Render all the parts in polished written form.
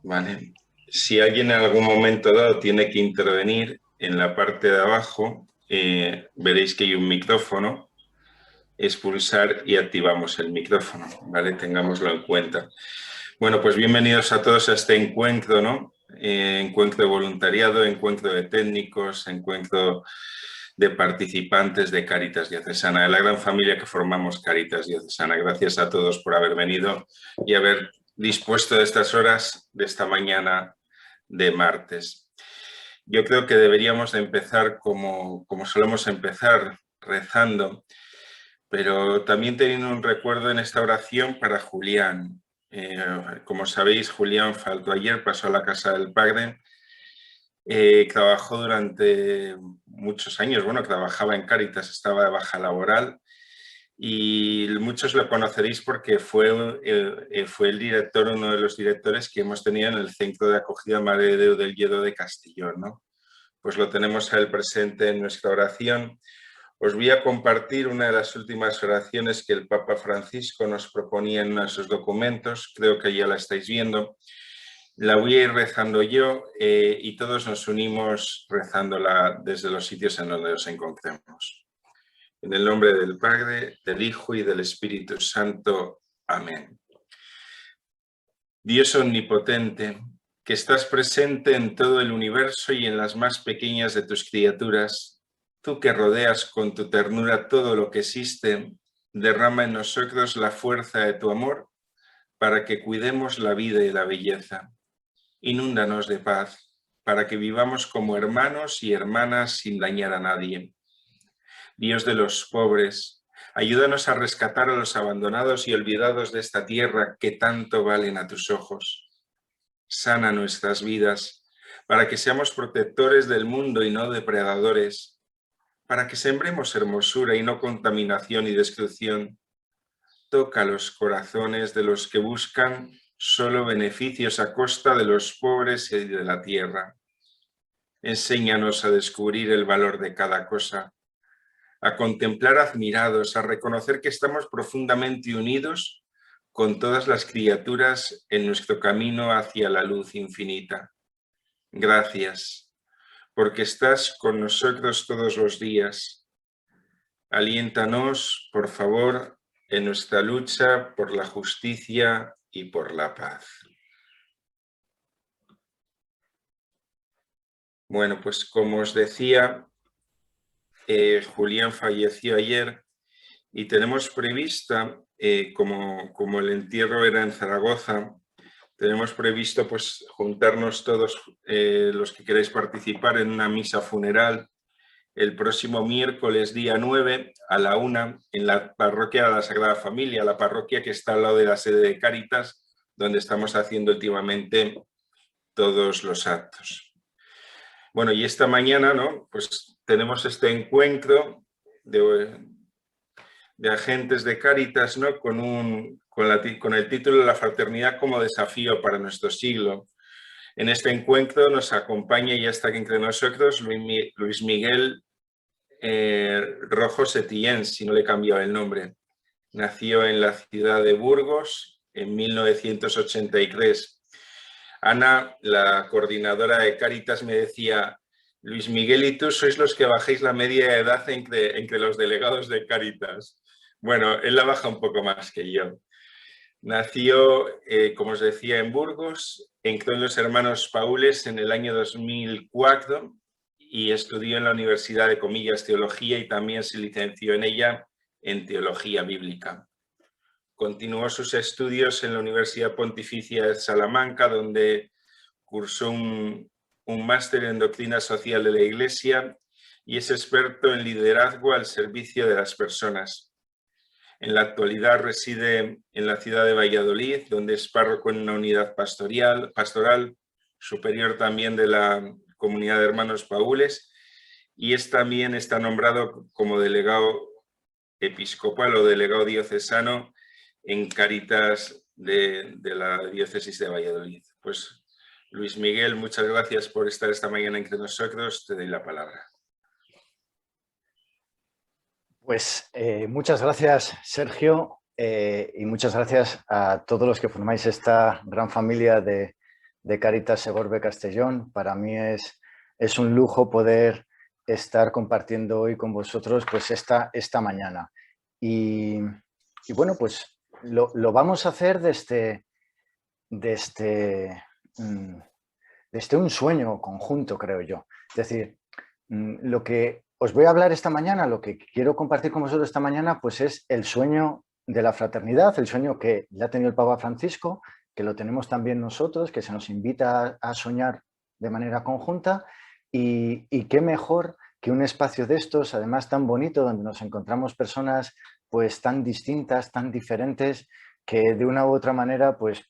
Vale. Si alguien en algún momento dado tiene que intervenir, en la parte de abajo veréis que hay un micrófono, es pulsar y activamos el micrófono, ¿vale? Tengámoslo en cuenta. Bueno, pues bienvenidos a todos a este encuentro, ¿no? Encuentro de voluntariado, encuentro de técnicos, encuentro de participantes de Cáritas Diocesana, de la gran familia que formamos Cáritas Diocesana. Gracias a todos por haber venido y haber dispuesto de estas horas de esta mañana de martes. Yo creo que deberíamos de empezar como solemos empezar, rezando, pero también teniendo un recuerdo en esta oración para Julián. Como sabéis, Julián faltó ayer, pasó a la casa del padre. Trabajó durante muchos años, bueno, trabajaba en Cáritas, estaba de baja laboral y muchos lo conoceréis porque fue el director, uno de los directores que hemos tenido en el Centro de Acogida Madre de Déu del Lledó de Castellón, ¿no? Pues lo tenemos a él presente en nuestra oración. Os voy a compartir una de las últimas oraciones que el Papa Francisco nos proponía en uno de sus documentos, creo que ya la estáis viendo. La voy a ir rezando yo y todos nos unimos rezándola desde los sitios en donde nos encontremos. En el nombre del Padre, del Hijo y del Espíritu Santo. Amén. Dios omnipotente, que estás presente en todo el universo y en las más pequeñas de tus criaturas, tú que rodeas con tu ternura todo lo que existe, derrama en nosotros la fuerza de tu amor para que cuidemos la vida y la belleza. Inúndanos de paz, para que vivamos como hermanos y hermanas sin dañar a nadie. Dios de los pobres, ayúdanos a rescatar a los abandonados y olvidados de esta tierra que tanto valen a tus ojos. Sana nuestras vidas, para que seamos protectores del mundo y no depredadores, para que sembremos hermosura y no contaminación y destrucción. Toca los corazones de los que buscan solo beneficios a costa de los pobres y de la tierra. Enséñanos a descubrir el valor de cada cosa, a contemplar admirados, a reconocer que estamos profundamente unidos con todas las criaturas en nuestro camino hacia la luz infinita. Gracias, porque estás con nosotros todos los días. Aliéntanos, por favor, en nuestra lucha por la justicia y por la paz. Bueno, pues como os decía, Julián falleció ayer y tenemos prevista, como el entierro era en Zaragoza, tenemos previsto pues juntarnos todos los que queráis participar en una misa funeral el próximo miércoles día 9 a la 1 en la parroquia de la Sagrada Familia, la parroquia que está al lado de la sede de Cáritas, donde estamos haciendo últimamente todos los actos. Bueno, y esta mañana, ¿no? Pues tenemos este encuentro de agentes de Cáritas, ¿no? Con el título La fraternidad como desafío para nuestro siglo. En este encuentro nos acompaña y ya está aquí entre nosotros Luis Miguel Rojo Setién, si no le he cambiado el nombre. Nació en la ciudad de Burgos en 1983. Ana, la coordinadora de Cáritas, me decía: Luis Miguel y tú sois los que bajáis la media de edad entre los delegados de Cáritas. Bueno, él la baja un poco más que yo. Nació, como os decía, en Burgos, entró en los hermanos Paules en el año 2004 y estudió en la Universidad de Comillas Teología y también se licenció en ella en Teología Bíblica. Continuó sus estudios en la Universidad Pontificia de Salamanca, donde cursó un máster en Doctrina Social de la Iglesia y es experto en liderazgo al servicio de las personas. En la actualidad reside en la ciudad de Valladolid, donde es párroco en una unidad pastoral, superior también de la comunidad de hermanos Paules, y también está nombrado como delegado episcopal o delegado diocesano en Cáritas de la diócesis de Valladolid. Pues Luis Miguel, muchas gracias por estar esta mañana entre nosotros. Te doy la palabra. Pues muchas gracias, Sergio, y muchas gracias a todos los que formáis esta gran familia de de Càritas Segorbe Castellón. Para mí es un lujo poder estar compartiendo hoy con vosotros pues esta mañana. Y bueno, pues lo vamos a hacer desde un sueño conjunto, creo yo. Es decir, lo que os voy a hablar esta mañana, lo que quiero compartir con vosotros esta mañana, pues es el sueño de la fraternidad, el sueño que ya ha tenido el Papa Francisco, que lo tenemos también nosotros, que se nos invita a soñar de manera conjunta, y qué mejor que un espacio de estos, además tan bonito, donde nos encontramos personas pues tan distintas, tan diferentes, que de una u otra manera pues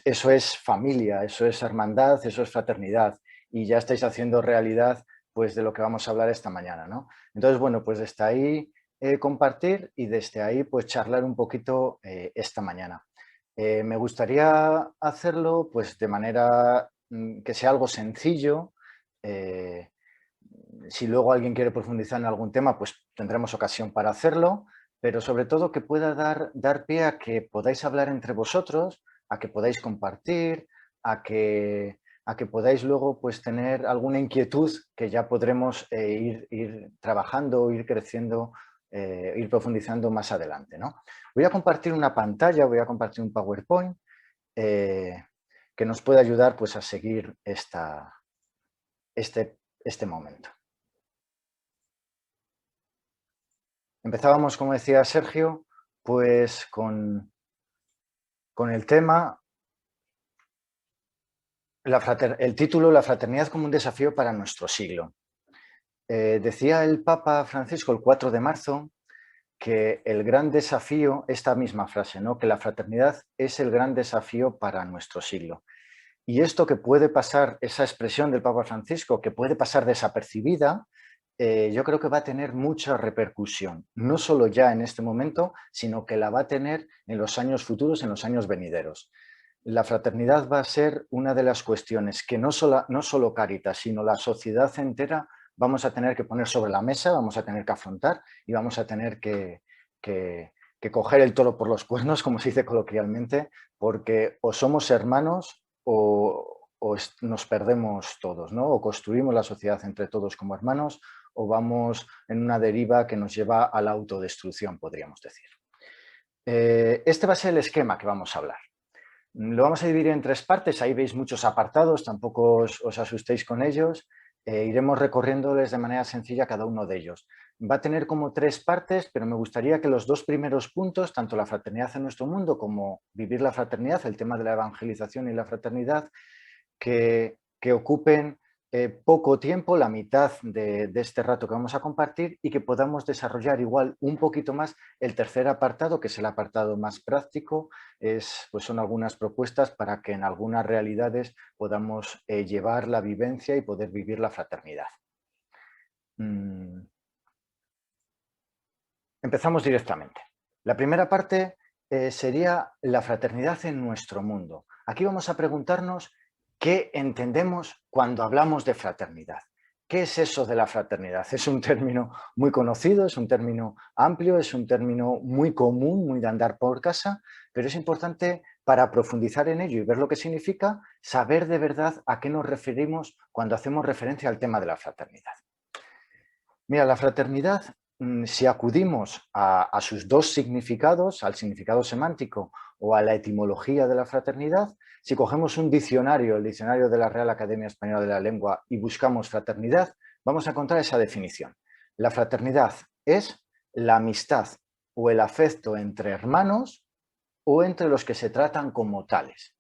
eso es familia, eso es hermandad, eso es fraternidad, y ya estáis haciendo realidad pues de lo que vamos a hablar esta mañana, ¿no? Entonces, bueno, pues desde ahí compartir y desde ahí pues charlar un poquito esta mañana. Me gustaría hacerlo pues de manera que sea algo sencillo. Si luego alguien quiere profundizar en algún tema, pues tendremos ocasión para hacerlo, pero sobre todo que pueda dar pie a que podáis hablar entre vosotros, a que podáis compartir, a que podáis luego pues tener alguna inquietud que ya podremos ir trabajando, ir creciendo, ir profundizando más adelante, ¿no? Voy a compartir una pantalla, voy a compartir un PowerPoint que nos puede ayudar pues a seguir este momento. Empezábamos, como decía Sergio, pues con el tema, el título, La fraternidad como un desafío para nuestro siglo. Decía el Papa Francisco el 4 de marzo que el gran desafío, esta misma frase, ¿no?, que la fraternidad es el gran desafío para nuestro siglo. Y esto que puede pasar, esa expresión del Papa Francisco, que puede pasar desapercibida, yo creo que va a tener mucha repercusión, no solo ya en este momento, sino que la va a tener en los años futuros, en los años venideros. La fraternidad va a ser una de las cuestiones que no solo Càritas, sino la sociedad entera vamos a tener que poner sobre la mesa, vamos a tener que afrontar y vamos a tener que coger el toro por los cuernos, como se dice coloquialmente, porque o somos hermanos o nos perdemos todos, ¿no? O construimos la sociedad entre todos como hermanos o vamos en una deriva que nos lleva a la autodestrucción, podríamos decir. Este va a ser el esquema que vamos a hablar. Lo vamos a dividir en tres partes, ahí veis muchos apartados, tampoco os asustéis con ellos. Iremos recorriéndoles de manera sencilla cada uno de ellos. Va a tener como tres partes, pero me gustaría que los dos primeros puntos, tanto la fraternidad en nuestro mundo como vivir la fraternidad, el tema de la evangelización y la fraternidad, que ocupen poco tiempo, la mitad de este rato que vamos a compartir, y que podamos desarrollar igual un poquito más el tercer apartado, que es el apartado más práctico. Pues son algunas propuestas para que en algunas realidades podamos llevar la vivencia y poder vivir la fraternidad. Empezamos directamente. La primera parte sería la fraternidad en nuestro mundo. Aquí vamos a preguntarnos ¿qué entendemos cuando hablamos de fraternidad? ¿Qué es eso de la fraternidad? Es un término muy conocido, es un término amplio, es un término muy común, muy de andar por casa, pero es importante para profundizar en ello y ver lo que significa, saber de verdad a qué nos referimos cuando hacemos referencia al tema de la fraternidad. Mira, la fraternidad, si acudimos a sus dos significados, al significado semántico o a la etimología de la fraternidad, si cogemos un diccionario, el diccionario de la Real Academia Española de la Lengua, y buscamos fraternidad, vamos a encontrar esa definición. La fraternidad es la amistad o el afecto entre hermanos o entre los que se tratan como tales.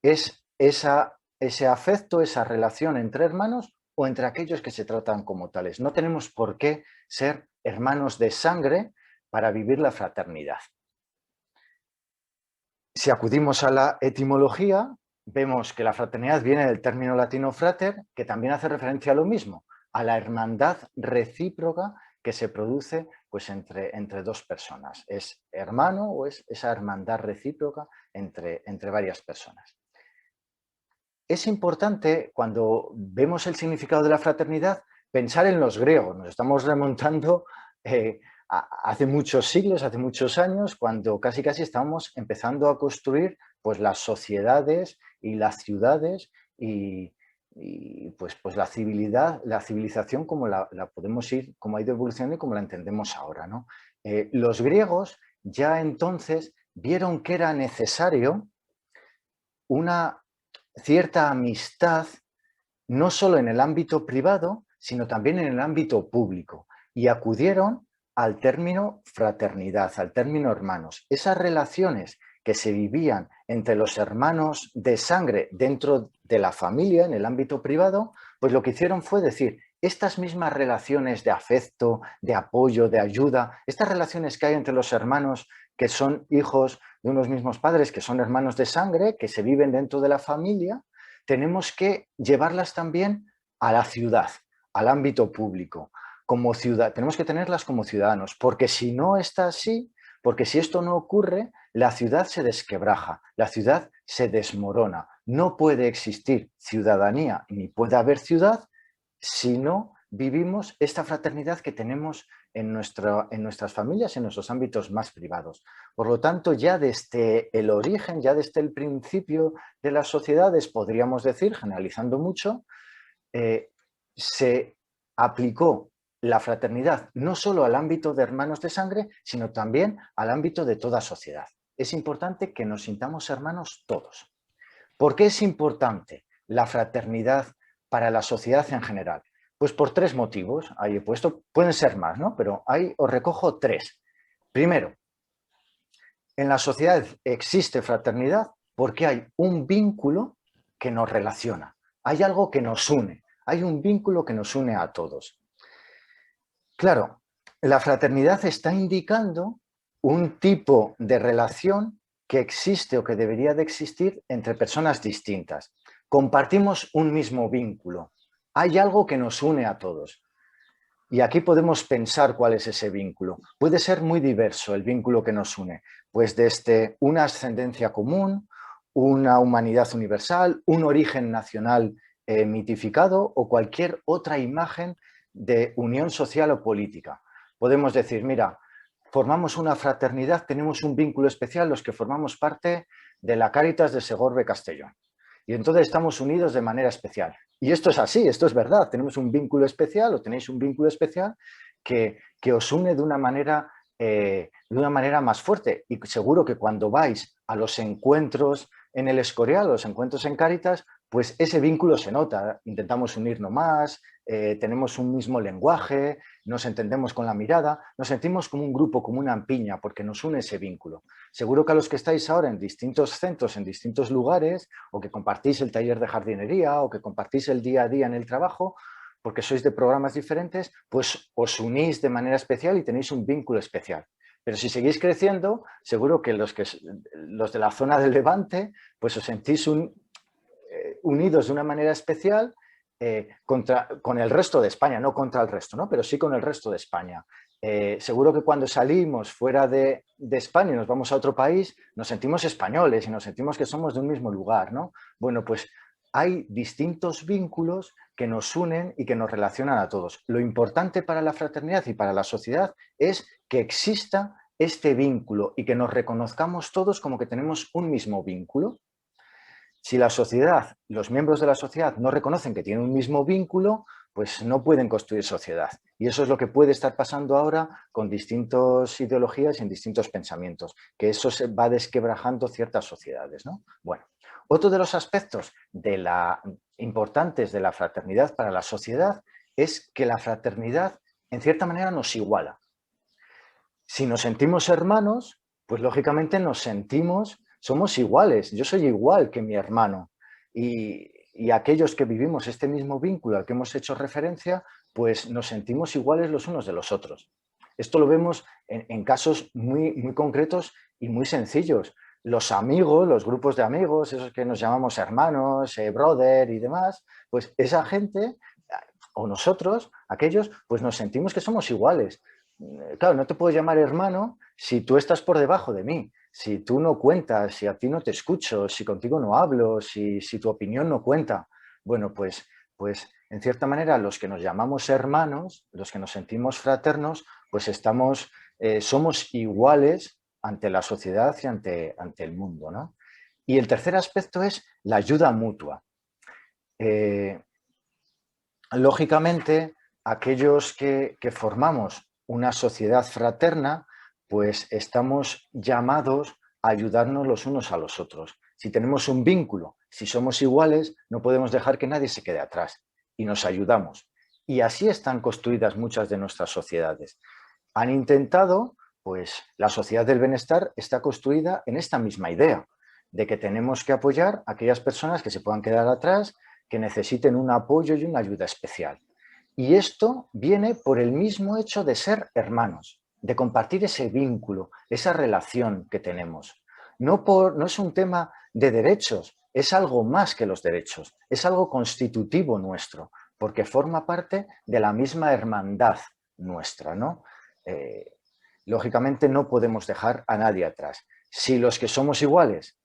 Es ese afecto, esa relación entre hermanos o entre aquellos que se tratan como tales. No tenemos por qué ser hermanos de sangre para vivir la fraternidad. Si acudimos a la etimología, vemos que la fraternidad viene del término latino frater, que también hace referencia a lo mismo, a la hermandad recíproca que se produce pues, entre dos personas. Es hermano o es esa hermandad recíproca entre varias personas. Es importante, cuando vemos el significado de la fraternidad, pensar en los griegos. Nos estamos remontando hace muchos siglos, hace muchos años, cuando casi estábamos empezando a construir pues las sociedades y las ciudades y pues la civilización como la podemos ir, como ha ido evolucionando y como la entendemos ahora, ¿no? Los griegos ya entonces vieron que era necesario una cierta amistad, no solo en el ámbito privado, sino también en el ámbito público, y acudieron al término fraternidad, al término hermanos. Esas relaciones que se vivían entre los hermanos de sangre dentro de la familia, en el ámbito privado, pues lo que hicieron fue decir, estas mismas relaciones de afecto, de apoyo, de ayuda, estas relaciones que hay entre los hermanos que son hijos de unos mismos padres, que son hermanos de sangre, que se viven dentro de la familia, tenemos que llevarlas también a la ciudad, al ámbito público. Como ciudad, tenemos que tenerlas como ciudadanos, porque si no está así, porque si esto no ocurre, la ciudad se desquebraja, la ciudad se desmorona. No puede existir ciudadanía ni puede haber ciudad si no vivimos esta fraternidad que tenemos en nuestras familias, en nuestros ámbitos más privados. Por lo tanto, ya desde el origen, ya desde el principio de las sociedades, podríamos decir, generalizando mucho, se aplicó la fraternidad no solo al ámbito de hermanos de sangre, sino también al ámbito de toda sociedad. Es importante que nos sintamos hermanos todos. ¿Por qué es importante la fraternidad para la sociedad en general? Pues por tres motivos. Ahí he puesto, pueden ser más, ¿no? Pero ahí os recojo tres. Primero, en la sociedad existe fraternidad porque hay un vínculo que nos relaciona. Hay algo que nos une. Hay un vínculo que nos une a todos. Claro, la fraternidad está indicando un tipo de relación que existe o que debería de existir entre personas distintas. Compartimos un mismo vínculo. Hay algo que nos une a todos. Y aquí podemos pensar cuál es ese vínculo. Puede ser muy diverso el vínculo que nos une, pues desde una ascendencia común, una humanidad universal, un origen nacional mitificado o cualquier otra imagen de unión social o política. Podemos decir, mira, formamos una fraternidad, tenemos un vínculo especial los que formamos parte de la Cáritas de Segorbe Castellón. Y entonces estamos unidos de manera especial. Y esto es así, esto es verdad. Tenemos un vínculo especial o tenéis un vínculo especial que os une de una manera más fuerte. Y seguro que cuando vais a los encuentros en el Escorial, los encuentros en Cáritas, pues ese vínculo se nota. Intentamos unirnos más, tenemos un mismo lenguaje, nos entendemos con la mirada, nos sentimos como un grupo, como una piña, porque nos une ese vínculo. Seguro que a los que estáis ahora en distintos centros, en distintos lugares, o que compartís el taller de jardinería, o que compartís el día a día en el trabajo, porque sois de programas diferentes, pues os unís de manera especial y tenéis un vínculo especial. Pero si seguís creciendo, seguro que los de la zona del Levante, pues os sentís unidos de una manera especial con el resto de España, no contra el resto, ¿no? Pero sí con el resto de España. Seguro que cuando salimos fuera de España y nos vamos a otro país, nos sentimos españoles y nos sentimos que somos de un mismo lugar, ¿no? Bueno, pues hay distintos vínculos que nos unen y que nos relacionan a todos. Lo importante para la fraternidad y para la sociedad es que exista este vínculo y que nos reconozcamos todos como que tenemos un mismo vínculo. Si la sociedad, los miembros de la sociedad no reconocen que tienen un mismo vínculo, pues no pueden construir sociedad. Y eso es lo que puede estar pasando ahora con distintas ideologías y en distintos pensamientos, que eso se va desquebrajando ciertas sociedades, ¿no? Bueno, otro de los aspectos importantes de la fraternidad para la sociedad es que la fraternidad, en cierta manera, nos iguala. Si nos sentimos hermanos, pues lógicamente somos iguales. Yo soy igual que mi hermano. Y aquellos que vivimos este mismo vínculo al que hemos hecho referencia, pues nos sentimos iguales los unos de los otros. Esto lo vemos en casos muy, muy concretos y muy sencillos. Los amigos, los grupos de amigos, esos que nos llamamos hermanos, brother y demás, pues esa gente, o nosotros, aquellos, pues nos sentimos que somos iguales. Claro, no te puedo llamar hermano si tú estás por debajo de mí, si tú no cuentas, si a ti no te escucho, si contigo no hablo, si tu opinión no cuenta. Bueno, pues en cierta manera los que nos llamamos hermanos, los que nos sentimos fraternos, pues somos iguales ante la sociedad y ante el mundo, ¿no? Y el tercer aspecto es la ayuda mutua. Lógicamente, aquellos que formamos una sociedad fraterna, pues estamos llamados a ayudarnos los unos a los otros. Si tenemos un vínculo, si somos iguales, no podemos dejar que nadie se quede atrás y nos ayudamos. Y así están construidas muchas de nuestras sociedades. Han intentado, pues la sociedad del bienestar está construida en esta misma idea, de que tenemos que apoyar a aquellas personas que se puedan quedar atrás, que necesiten un apoyo y una ayuda especial. Y esto viene por el mismo hecho de ser hermanos, de compartir ese vínculo, esa relación que tenemos. No es un tema de derechos, es algo más que los derechos, es algo constitutivo nuestro, porque forma parte de la misma hermandad nuestra, ¿no? Lógicamente no podemos dejar a nadie atrás. Si los que somos iguales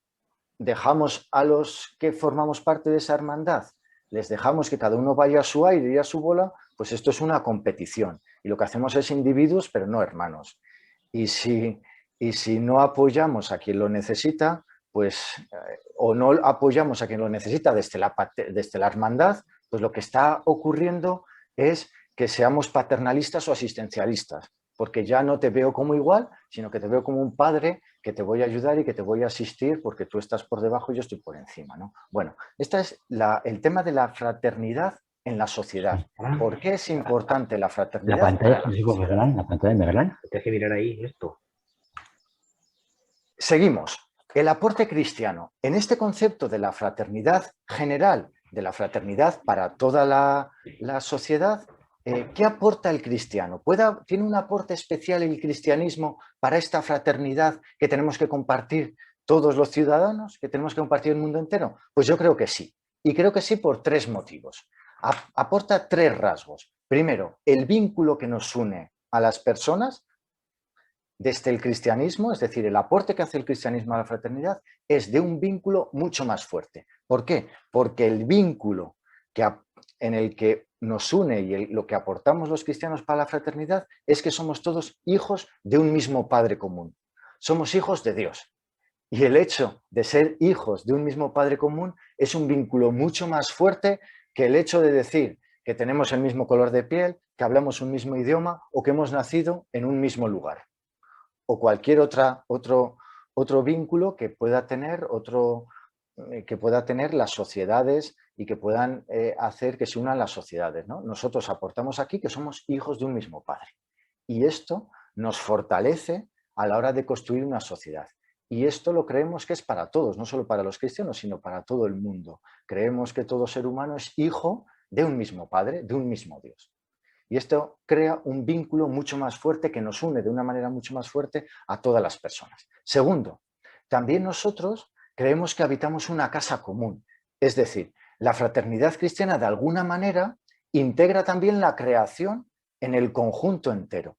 dejamos a los que formamos parte de esa hermandad, les dejamos que cada uno vaya a su aire y a su bola, pues esto es una competición. Y lo que hacemos es individuos, pero no hermanos. Y si no apoyamos a quien lo necesita, pues, o no apoyamos a quien lo necesita desde la hermandad, pues lo que está ocurriendo es que seamos paternalistas o asistencialistas, porque ya no te veo como igual, sino que te veo como un padre que te voy a ayudar y que te voy a asistir porque tú estás por debajo y yo estoy por encima, ¿no? Bueno, este es el tema de la fraternidad en la sociedad. ¿Por qué es importante la fraternidad? La pantalla, la pantalla de Megalán. Tienes que mirar ahí esto. Seguimos. El aporte cristiano. En este concepto de la fraternidad general, de la fraternidad para toda la sociedad, ¿qué aporta el cristiano? ¿Tiene un aporte especial el cristianismo para esta fraternidad que tenemos que compartir todos los ciudadanos, que tenemos que compartir el mundo entero? Pues yo creo que sí. Y creo que sí por tres motivos. Aporta tres rasgos. Primero, el vínculo que nos une a las personas desde el cristianismo, es decir, el aporte que hace el cristianismo a la fraternidad es de un vínculo mucho más fuerte. ¿Por qué? Porque el vínculo en el que nos une y lo que aportamos los cristianos para la fraternidad es que somos todos hijos de un mismo Padre común. Somos hijos de Dios. Y el hecho de ser hijos de un mismo Padre común es un vínculo mucho más fuerte que el hecho de decir que tenemos el mismo color de piel, que hablamos un mismo idioma o que hemos nacido en un mismo lugar. O cualquier otro vínculo que pueda tener las sociedades y que puedan hacer que se unan las sociedades, ¿no? Nosotros aportamos aquí que somos hijos de un mismo Padre. Y esto nos fortalece a la hora de construir una sociedad. Y esto lo creemos que es para todos, no solo para los cristianos, sino para todo el mundo. Creemos que todo ser humano es hijo de un mismo Padre, de un mismo Dios. Y esto crea un vínculo mucho más fuerte que nos une de una manera mucho más fuerte a todas las personas. Segundo, también nosotros creemos que habitamos una casa común. Es decir, la fraternidad cristiana de alguna manera integra también la creación en el conjunto entero.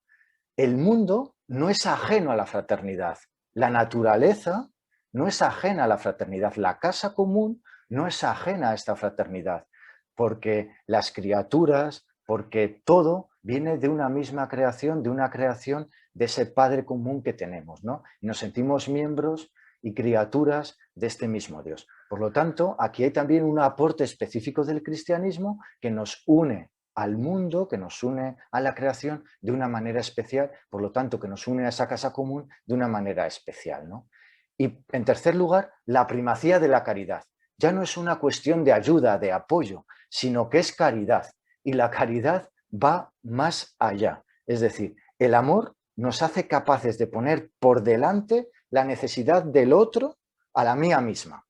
El mundo no es ajeno a la fraternidad. La naturaleza no es ajena a la fraternidad. La casa común no es ajena a esta fraternidad, porque las criaturas, porque todo viene de una misma creación, de una creación de ese Padre común que tenemos, ¿no? Y nos sentimos miembros y criaturas de este mismo Dios. Por lo tanto, aquí hay también un aporte específico del cristianismo que nos une al mundo, que nos une a la creación de una manera especial, por lo tanto, que nos une a esa casa común de una manera especial, ¿no? Y en tercer lugar, la primacía de la caridad. Ya no es una cuestión de ayuda, de apoyo, sino que es caridad. Y la caridad va más allá. Es decir, el amor nos hace capaces de poner por delante la necesidad del otro a la mía misma.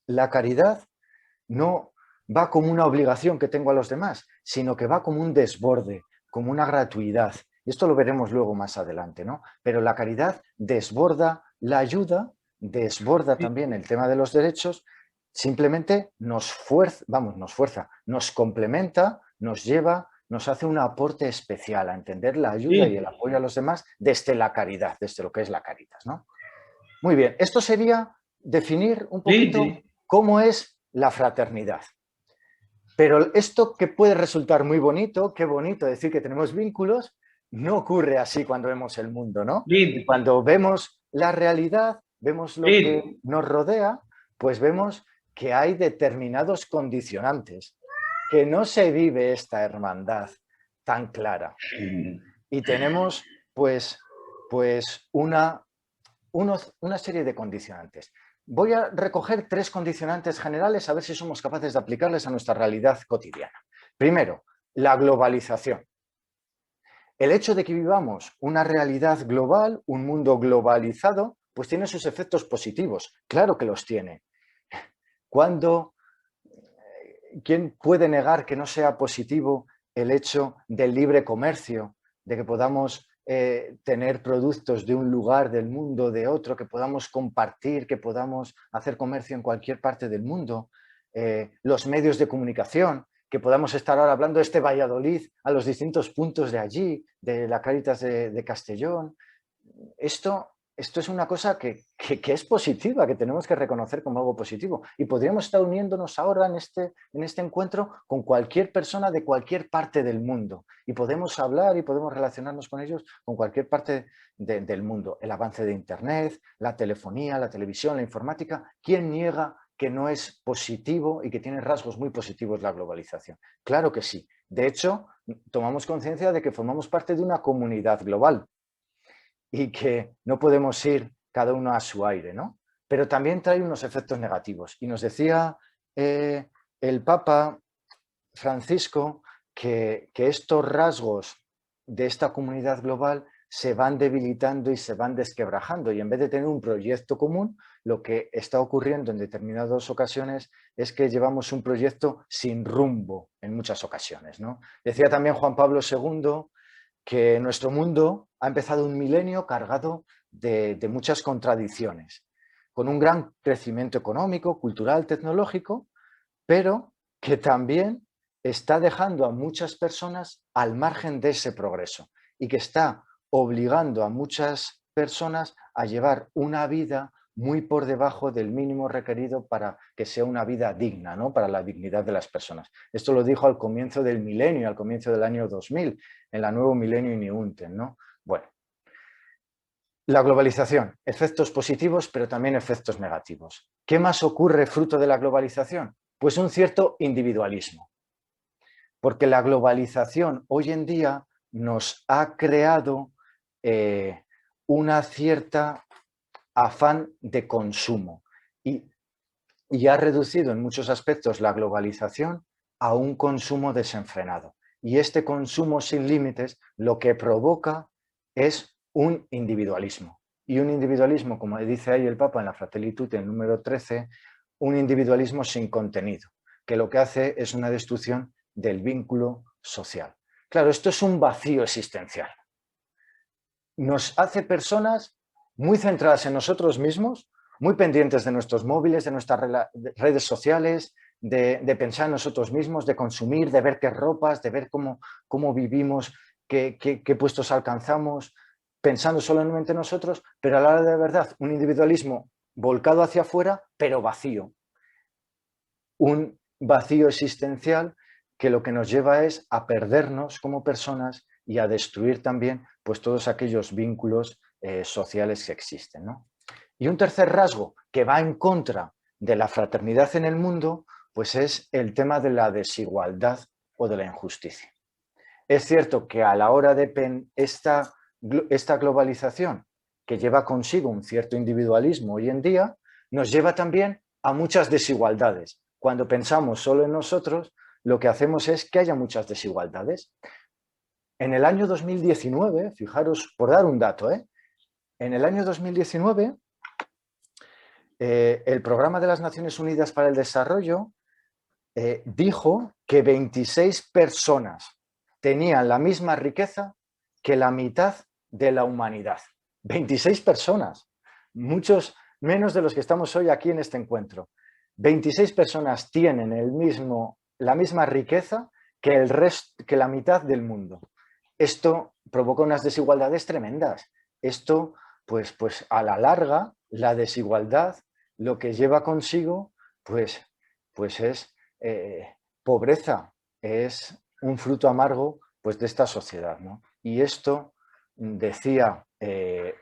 La caridad no va como una obligación que tengo a los demás, sino que va como un desborde, como una gratuidad. Y esto lo veremos luego más adelante, ¿no? Pero la caridad desborda la ayuda, desborda también el tema de los derechos, simplemente nos fuerza, nos complementa, nos lleva, nos hace un aporte especial a entender la ayuda y el apoyo a los demás desde la caridad, desde lo que es la caridad, ¿no? Muy bien, esto sería definir un poquito cómo es la fraternidad. Pero esto que puede resultar muy bonito, qué bonito decir que tenemos vínculos, no ocurre así cuando vemos el mundo, ¿no? Y cuando vemos la realidad, vemos lo que nos rodea, pues vemos que hay determinados condicionantes, que no se vive esta hermandad tan clara. Y tenemos pues una serie de condicionantes. Voy a recoger 3 condicionantes generales a ver si somos capaces de aplicarles a nuestra realidad cotidiana. Primero, la globalización. El hecho de que vivamos una realidad global, un mundo globalizado, pues tiene sus efectos positivos. Claro que los tiene. ¿Quién puede negar que no sea positivo el hecho del libre comercio, de que podamos tener productos de un lugar del mundo, de otro, que podamos compartir, que podamos hacer comercio en cualquier parte del mundo? Los medios de comunicación, que podamos estar ahora hablando de este Valladolid a los distintos puntos de allí, de la Cáritas de Castellón. Esto es una cosa que es positiva, que tenemos que reconocer como algo positivo. Y podríamos estar uniéndonos ahora en este encuentro con cualquier persona de cualquier parte del mundo. Y podemos hablar y podemos relacionarnos con ellos con cualquier parte del mundo. El avance de Internet, la telefonía, la televisión, la informática. ¿Quién niega que no es positivo y que tiene rasgos muy positivos la globalización? Claro que sí. De hecho, tomamos conciencia de que formamos parte de una comunidad global y que no podemos ir cada uno a su aire, ¿no? Pero también trae unos efectos negativos. Y nos decía el Papa Francisco que estos rasgos de esta comunidad global se van debilitando y se van desquebrajando, y en vez de tener un proyecto común, lo que está ocurriendo en determinadas ocasiones es que llevamos un proyecto sin rumbo en muchas ocasiones, ¿no? Decía también Juan Pablo II que nuestro mundo ha empezado un milenio cargado de muchas contradicciones, con un gran crecimiento económico, cultural, tecnológico, pero que también está dejando a muchas personas al margen de ese progreso y que está obligando a muchas personas a llevar una vida muy por debajo del mínimo requerido para que sea una vida digna, ¿no? Para la dignidad de las personas. Esto lo dijo al comienzo del milenio, al comienzo del año 2000, en la Nuevo Milenio Uniunten, ¿no? Bueno, la globalización, efectos positivos, pero también efectos negativos. ¿Qué más ocurre fruto de la globalización? Pues un cierto individualismo. Porque la globalización hoy en día nos ha creado una cierta afán de consumo y ha reducido en muchos aspectos la globalización a un consumo desenfrenado. Y este consumo sin límites lo que provoca es un individualismo. Y un individualismo, como dice ahí el Papa en la Fratelli Tutti, el número 13, un individualismo sin contenido, que lo que hace es una destrucción del vínculo social. Claro, esto es un vacío existencial. Nos hace personas muy centradas en nosotros mismos, muy pendientes de nuestros móviles, de nuestras redes sociales, de pensar en nosotros mismos, de consumir, de ver qué ropas, de ver cómo vivimos, qué puestos alcanzamos, pensando solamente en nosotros, pero a la hora de verdad, un individualismo volcado hacia afuera, pero vacío. Un vacío existencial que lo que nos lleva es a perdernos como personas y a destruir también pues, todos aquellos vínculos sociales que existen, ¿no? Y un tercer rasgo que va en contra de la fraternidad en el mundo, pues es el tema de la desigualdad o de la injusticia. Es cierto que a la hora de esta globalización que lleva consigo un cierto individualismo hoy en día, nos lleva también a muchas desigualdades. Cuando pensamos solo en nosotros, lo que hacemos es que haya muchas desigualdades. En el año 2019, fijaros, por dar un dato, en el año 2019, el Programa de las Naciones Unidas para el Desarrollo dijo que 26 personas tenían la misma riqueza que la mitad de la humanidad. 26 personas, muchos menos de los que estamos hoy aquí en este encuentro. 26 personas tienen la misma riqueza que la mitad del mundo. Esto provoca unas desigualdades tremendas. Esto, pues a la larga, la desigualdad lo que lleva consigo, pues es pobreza, es un fruto amargo pues, de esta sociedad, ¿no? Y esto decía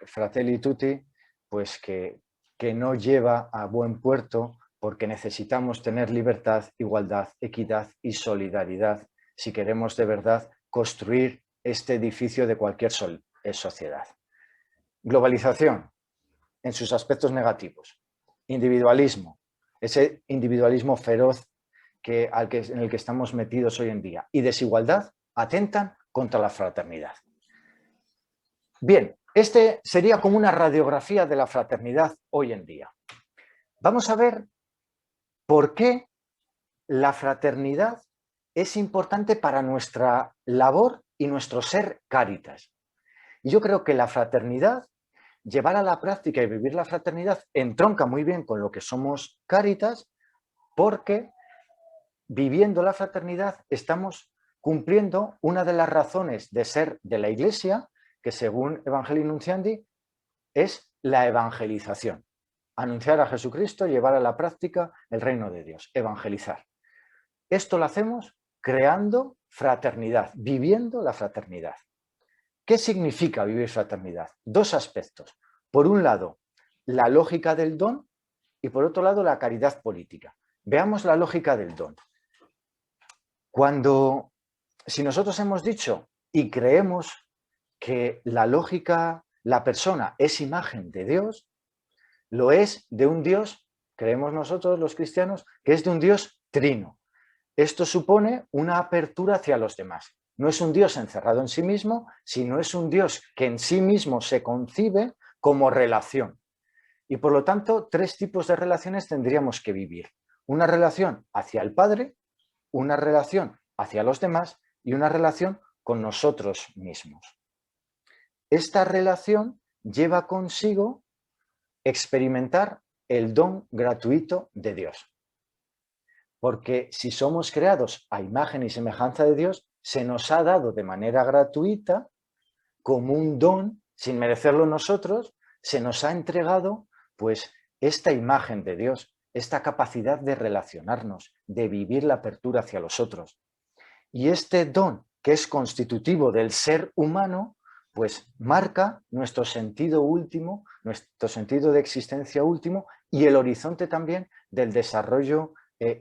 Fratelli Tutti, pues que que no lleva a buen puerto, porque necesitamos tener libertad, igualdad, equidad y solidaridad si queremos de verdad construir este edificio de cualquier sociedad. Globalización en sus aspectos negativos. Individualismo, ese individualismo feroz en el que estamos metidos hoy en día. Y desigualdad atentan contra la fraternidad. Bien, este sería como una radiografía de la fraternidad hoy en día. Vamos a ver por qué la fraternidad es importante para nuestra labor y nuestro ser Cáritas. Y yo creo que la fraternidad, llevar a la práctica y vivir la fraternidad, entronca muy bien con lo que somos Cáritas, porque viviendo la fraternidad estamos cumpliendo una de las razones de ser de la Iglesia, que según Evangelii Nunciandi es la evangelización. Anunciar a Jesucristo, llevar a la práctica el reino de Dios, evangelizar. Esto lo hacemos creando fraternidad, viviendo la fraternidad. ¿Qué significa vivir fraternidad? Dos aspectos. Por un lado, la lógica del don y por otro lado, la caridad política. Veamos la lógica del don. Si nosotros hemos dicho y creemos que la persona es imagen de Dios, lo es de un Dios, creemos nosotros los cristianos, que es de un Dios trino. Esto supone una apertura hacia los demás. No es un Dios encerrado en sí mismo, sino es un Dios que en sí mismo se concibe como relación. Y por lo tanto, tres tipos de relaciones tendríamos que vivir. Una relación hacia el Padre, una relación hacia los demás y una relación con nosotros mismos. Esta relación lleva consigo experimentar el don gratuito de Dios. Porque si somos creados a imagen y semejanza de Dios, se nos ha dado de manera gratuita, como un don, sin merecerlo nosotros, se nos ha entregado pues esta imagen de Dios, esta capacidad de relacionarnos, de vivir la apertura hacia los otros. Y este don, que es constitutivo del ser humano, pues marca nuestro sentido último, nuestro sentido de existencia último y el horizonte también del desarrollo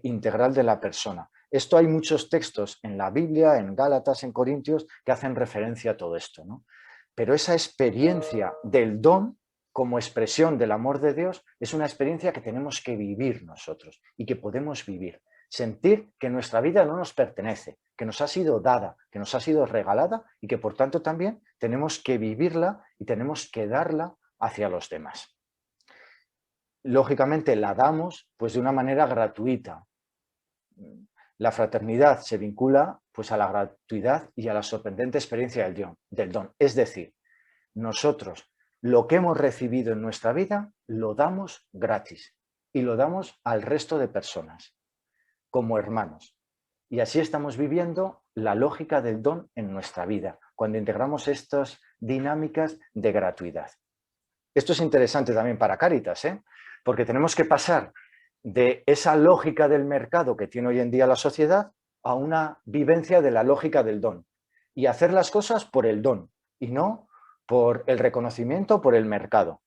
integral de la persona. Esto hay muchos textos en la Biblia, en Gálatas, en Corintios, que hacen referencia a todo esto, ¿no? Pero esa experiencia del don como expresión del amor de Dios es una experiencia que tenemos que vivir nosotros y que podemos vivir. Sentir que nuestra vida no nos pertenece, que nos ha sido dada, que nos ha sido regalada y que por tanto también tenemos que vivirla y tenemos que darla hacia los demás. Lógicamente la damos pues de una manera gratuita. La fraternidad se vincula pues a la gratuidad y a la sorprendente experiencia del don. Es decir, nosotros lo que hemos recibido en nuestra vida lo damos gratis y lo damos al resto de personas, como hermanos. Y así estamos viviendo la lógica del don en nuestra vida, cuando integramos estas dinámicas de gratuidad. Esto es interesante también para Cáritas, porque tenemos que pasar de esa lógica del mercado que tiene hoy en día la sociedad a una vivencia de la lógica del don y hacer las cosas por el don y no por el reconocimiento, por el mercado.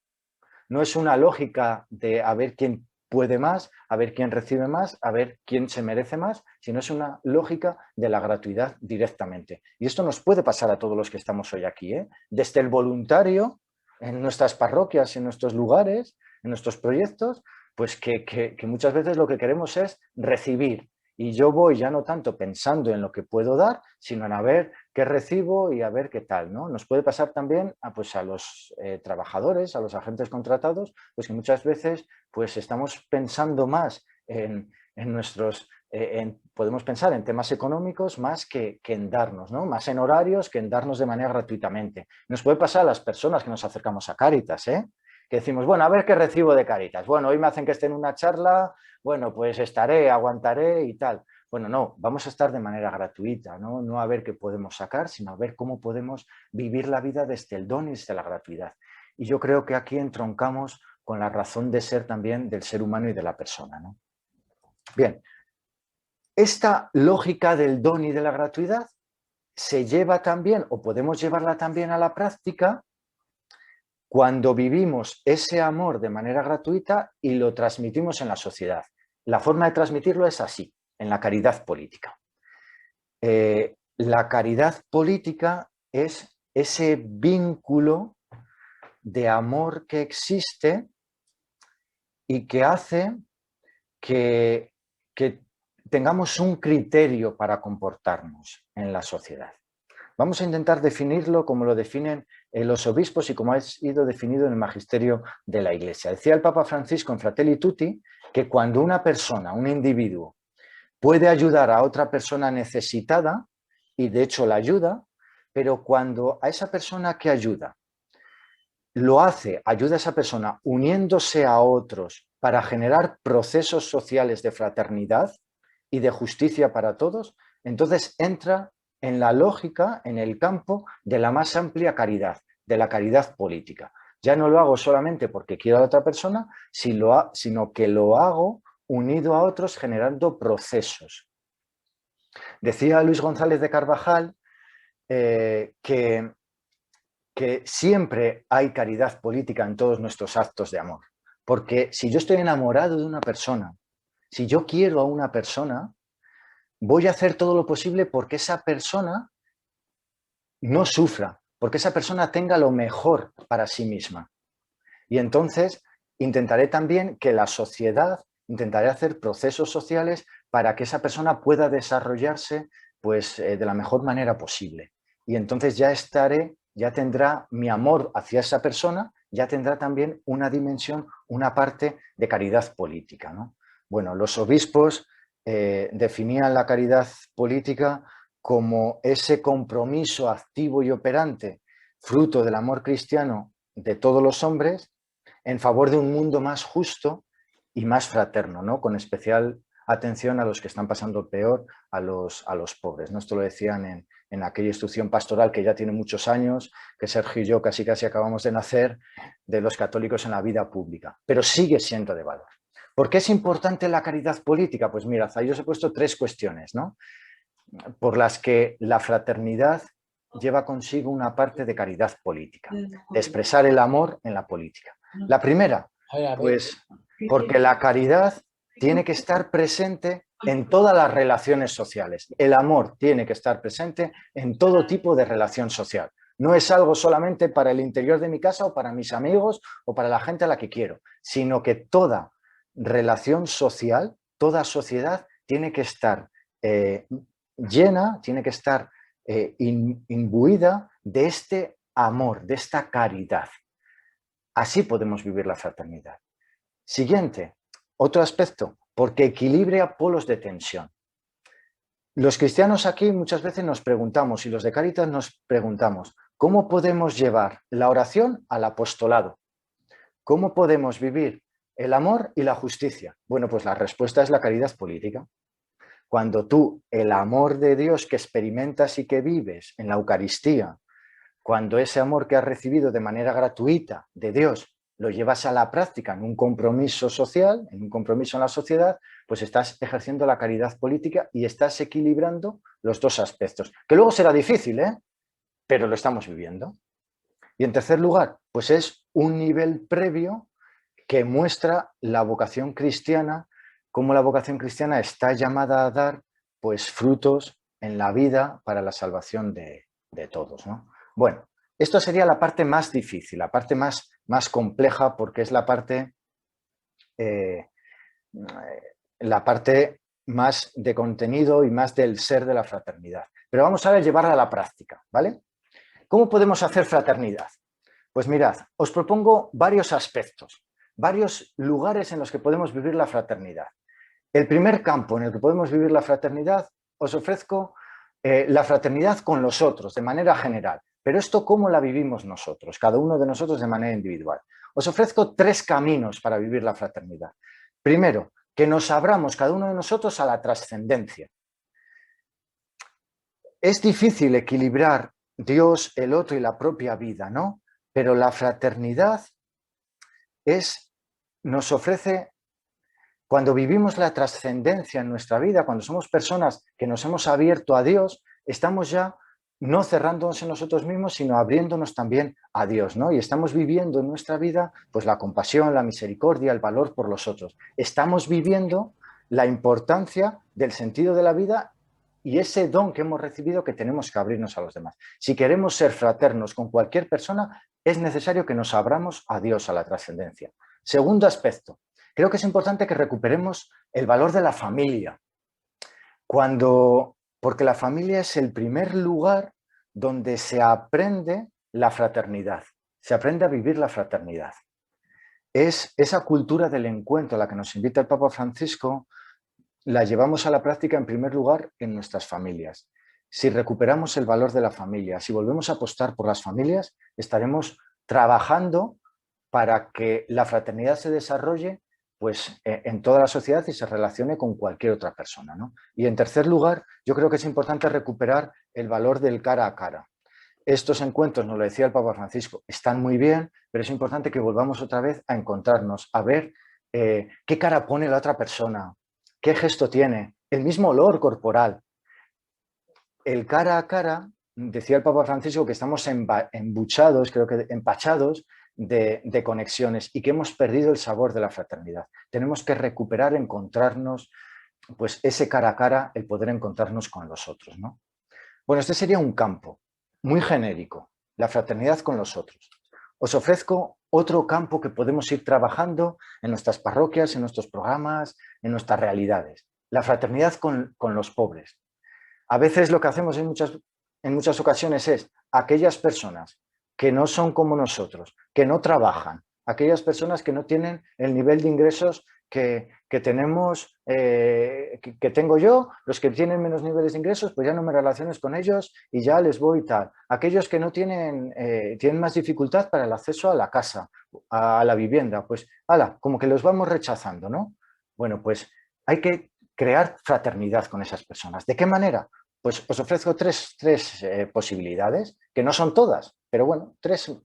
No es una lógica de a ver quién puede más, a ver quién recibe más, a ver quién se merece más, sino es una lógica de la gratuidad directamente. Y esto nos puede pasar a todos los que estamos hoy aquí, desde el voluntario, en nuestras parroquias, en nuestros lugares, en nuestros proyectos, pues que muchas veces lo que queremos es recibir. Y yo voy ya no tanto pensando en lo que puedo dar, sino en a ver qué recibo y a ver qué tal, ¿no? Nos puede pasar también a los trabajadores, a los agentes contratados, pues que muchas veces pues estamos pensando más podemos pensar en temas económicos más que en darnos, ¿no? Más en horarios que en darnos de manera gratuitamente. Nos puede pasar a las personas que nos acercamos a Cáritas, que decimos, bueno, a ver qué recibo de Cáritas. Bueno, hoy me hacen que esté en una charla, bueno, pues estaré, aguantaré y tal. Bueno, no, vamos a estar de manera gratuita, ¿no? No a ver qué podemos sacar, sino a ver cómo podemos vivir la vida desde el don y desde la gratuidad. Y yo creo que aquí entroncamos con la razón de ser también del ser humano y de la persona, ¿no? Bien, esta lógica del don y de la gratuidad se lleva también, o podemos llevarla también a la práctica, cuando vivimos ese amor de manera gratuita y lo transmitimos en la sociedad. La forma de transmitirlo es así, en la caridad política. La caridad política es ese vínculo de amor que existe y que hace que tengamos un criterio para comportarnos en la sociedad. Vamos a intentar definirlo como lo definen los obispos y como ha sido definido en el magisterio de la Iglesia. Decía el Papa Francisco en Fratelli Tutti que cuando una persona, un individuo, puede ayudar a otra persona necesitada, y de hecho la ayuda, pero cuando a esa persona que ayuda ayuda a esa persona uniéndose a otros para generar procesos sociales de fraternidad y de justicia para todos, entonces entra en la lógica, en el campo de la más amplia caridad, de la caridad política. Ya no lo hago solamente porque quiero a la otra persona, sino que lo hago unido a otros generando procesos. Decía Luis González de Carvajal que siempre hay caridad política en todos nuestros actos de amor. Porque si yo estoy enamorado de una persona, si yo quiero a una persona, voy a hacer todo lo posible porque esa persona no sufra, porque esa persona tenga lo mejor para sí misma. Y entonces intentaré también que la sociedad, intentaré hacer procesos sociales para que esa persona pueda desarrollarse pues, de la mejor manera posible. Y entonces ya tendrá mi amor hacia esa persona, ya tendrá también una dimensión, una parte de caridad política, ¿no? Bueno, los obispos definían la caridad política como ese compromiso activo y operante, fruto del amor cristiano de todos los hombres, en favor de un mundo más justo y más fraterno, ¿no? Con especial atención a los que están pasando peor, a los pobres, ¿no? Esto lo decían en aquella instrucción pastoral que ya tiene muchos años, que Sergio y yo casi acabamos de nacer, de los católicos en la vida pública, pero sigue siendo de valor. ¿Por qué es importante la caridad política? Pues mirad, ahí os he puesto 3 cuestiones, ¿no? Por las que la fraternidad lleva consigo una parte de caridad política, de expresar el amor en la política. La primera, pues porque la caridad tiene que estar presente en todas las relaciones sociales. El amor tiene que estar presente en todo tipo de relación social. No es algo solamente para el interior de mi casa o para mis amigos o para la gente a la que quiero, sino que toda relación social, toda sociedad tiene que estar llena, tiene que estar imbuida de este amor, de esta caridad. Así podemos vivir la fraternidad. Siguiente, otro aspecto, porque equilibra polos de tensión. Los cristianos aquí muchas veces nos preguntamos, y los de Cáritas nos preguntamos, ¿cómo podemos llevar la oración al apostolado? ¿Cómo podemos vivir el amor y la justicia? Bueno, pues la respuesta es la caridad política. Cuando tú, el amor de Dios que experimentas y que vives en la Eucaristía, cuando ese amor que has recibido de manera gratuita de Dios lo llevas a la práctica en un compromiso social, en un compromiso en la sociedad, pues estás ejerciendo la caridad política y estás equilibrando los 2 aspectos. Que luego será difícil, pero lo estamos viviendo. Y en tercer lugar, pues es un nivel previo que muestra la vocación cristiana, cómo la vocación cristiana está llamada a dar pues, frutos en la vida para la salvación de todos, ¿no? Bueno, esto sería la parte más difícil, la parte más compleja, porque es la parte más de contenido y más del ser de la fraternidad. Pero vamos ahora a llevarla a la práctica, ¿vale? ¿Cómo podemos hacer fraternidad? Pues mirad, os propongo varios aspectos, varios lugares en los que podemos vivir la fraternidad. El primer campo en el que podemos vivir la fraternidad, os ofrezco la fraternidad con los otros, de manera general. Pero esto, ¿cómo la vivimos nosotros? Cada uno de nosotros de manera individual. Os ofrezco 3 caminos para vivir la fraternidad. Primero, que nos abramos cada uno de nosotros a la trascendencia. Es difícil equilibrar Dios, el otro y la propia vida, ¿no? Pero la fraternidad nos ofrece, cuando vivimos la trascendencia en nuestra vida, cuando somos personas que nos hemos abierto a Dios, estamos ya no cerrándonos en nosotros mismos, sino abriéndonos también a Dios, ¿no? Y estamos viviendo en nuestra vida pues la compasión, la misericordia, el valor por los otros. Estamos viviendo la importancia del sentido de la vida y ese don que hemos recibido que tenemos que abrirnos a los demás. Si queremos ser fraternos con cualquier persona, es necesario que nos abramos a Dios, a la trascendencia. Segundo aspecto, creo que es importante que recuperemos el valor de la familia. Porque la familia es el primer lugar donde se aprende la fraternidad, se aprende a vivir la fraternidad. Es esa cultura del encuentro a la que nos invita el Papa Francisco, la llevamos a la práctica en primer lugar en nuestras familias. Si recuperamos el valor de la familia, si volvemos a apostar por las familias, estaremos trabajando para que la fraternidad se desarrolle pues, en toda la sociedad y se relacione con cualquier otra persona, ¿no? Y en tercer lugar, yo creo que es importante recuperar el valor del cara a cara. Estos encuentros, nos lo decía el Papa Francisco, están muy bien, pero es importante que volvamos otra vez a encontrarnos, a ver qué cara pone la otra persona, qué gesto tiene, el mismo olor corporal. El cara a cara, decía el Papa Francisco, que estamos embuchados, creo que empachados de conexiones y que hemos perdido el sabor de la fraternidad. Tenemos que recuperar, encontrarnos, pues ese cara a cara, el poder encontrarnos con los otros, ¿no? Bueno, este sería un campo muy genérico, la fraternidad con los otros. Os ofrezco otro campo que podemos ir trabajando en nuestras parroquias, en nuestros programas, en nuestras realidades. La fraternidad con los pobres. A veces lo que hacemos en muchas ocasiones es aquellas personas que no son como nosotros, que no trabajan, aquellas personas que no tienen el nivel de ingresos que tenemos, que tengo yo, los que tienen menos niveles de ingresos, pues ya no me relaciones con ellos y ya les voy y tal. Aquellos que no tienen más dificultad para el acceso a la casa, a la vivienda, pues, como que los vamos rechazando, ¿no? Bueno, pues hay que crear fraternidad con esas personas. ¿De qué manera? Pues os ofrezco tres posibilidades, que no son todas, pero bueno, tres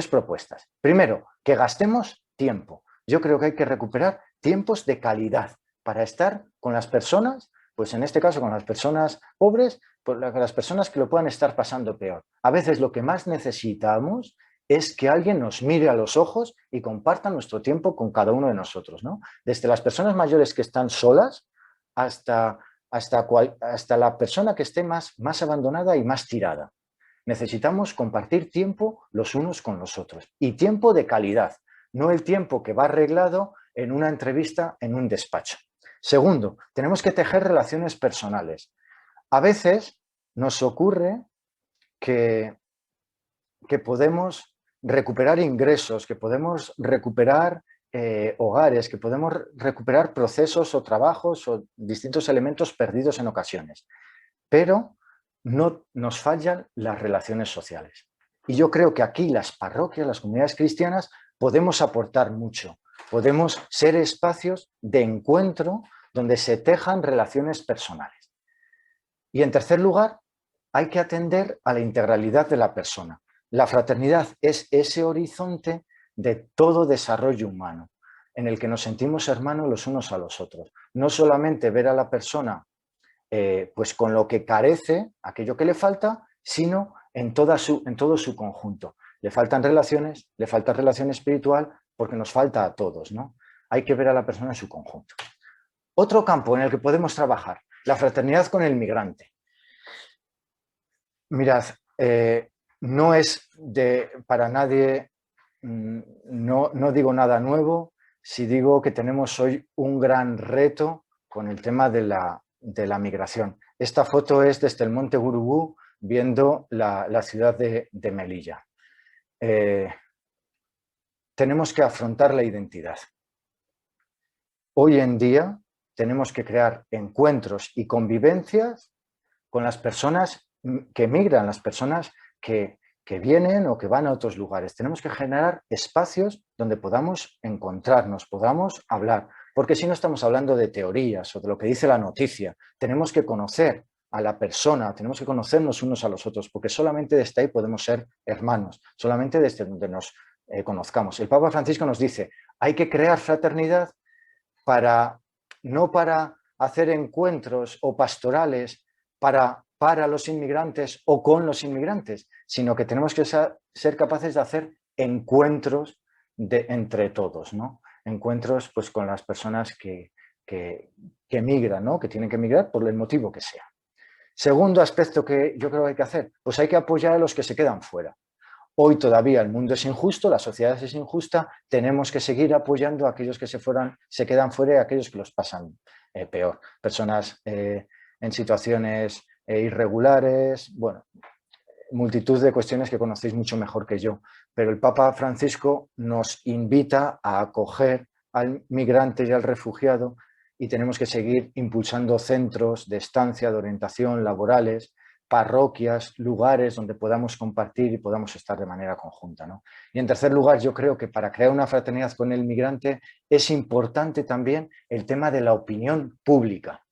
propuestas. Primero, que gastemos tiempo. Yo creo que hay que recuperar tiempos de calidad para estar con las personas, pues en este caso con las personas pobres, con las personas que lo puedan estar pasando peor. A veces lo que más necesitamos es que alguien nos mire a los ojos y comparta nuestro tiempo con cada uno de nosotros, ¿no? Desde las personas mayores que están solas hasta la persona que esté más abandonada y más tirada. Necesitamos compartir tiempo los unos con los otros y tiempo de calidad, no el tiempo que va arreglado en una entrevista en un despacho. Segundo, tenemos que tejer relaciones personales. A veces nos ocurre que podemos recuperar ingresos, que podemos recuperar hogares, que podemos recuperar procesos o trabajos o distintos elementos perdidos en ocasiones, pero no nos fallan las relaciones sociales. Y yo creo que aquí las parroquias, las comunidades cristianas, podemos aportar mucho. Podemos ser espacios de encuentro donde se tejan relaciones personales. Y en tercer lugar, hay que atender a la integralidad de la persona. La fraternidad es ese horizonte de todo desarrollo humano, en el que nos sentimos hermanos los unos a los otros. No solamente ver a la persona pues con lo que carece, aquello que le falta, sino en todo su conjunto. Le faltan relaciones, le falta relación espiritual, porque nos falta a todos, ¿no? Hay que ver a la persona en su conjunto. Otro campo en el que podemos trabajar, la fraternidad con el migrante. Mirad, no es para nadie, no digo nada nuevo si digo que tenemos hoy un gran reto con el tema de la migración. Esta foto es desde el Monte Gurugú viendo la ciudad de Melilla. Tenemos que afrontar la identidad. Hoy en día tenemos que crear encuentros y convivencias con las personas que migran, las personas que vienen o que van a otros lugares. Tenemos que generar espacios donde podamos encontrarnos, podamos hablar, porque si no estamos hablando de teorías o de lo que dice la noticia. Tenemos que conocer a la persona, tenemos que conocernos unos a los otros, porque solamente desde ahí podemos ser hermanos, solamente desde donde nos conozcamos. El Papa Francisco nos dice, hay que crear fraternidad no para hacer encuentros o pastorales para para los inmigrantes o con los inmigrantes, sino que tenemos que ser capaces de hacer encuentros entre todos, ¿no? Encuentros pues, con las personas que migran, ¿no? Que tienen que migrar por el motivo que sea. Segundo aspecto que yo creo que hay que hacer, pues hay que apoyar a los que se quedan fuera. Hoy todavía el mundo es injusto, la sociedad es injusta, tenemos que seguir apoyando a aquellos que se quedan fuera y a aquellos que los pasan peor. Personas en situaciones irregulares, bueno, multitud de cuestiones que conocéis mucho mejor que yo. Pero el Papa Francisco nos invita a acoger al migrante y al refugiado y tenemos que seguir impulsando centros de estancia, de orientación, laborales, parroquias, lugares donde podamos compartir y podamos estar de manera conjunta, ¿no? Y en tercer lugar, yo creo que para crear una fraternidad con el migrante es importante también el tema de la opinión pública.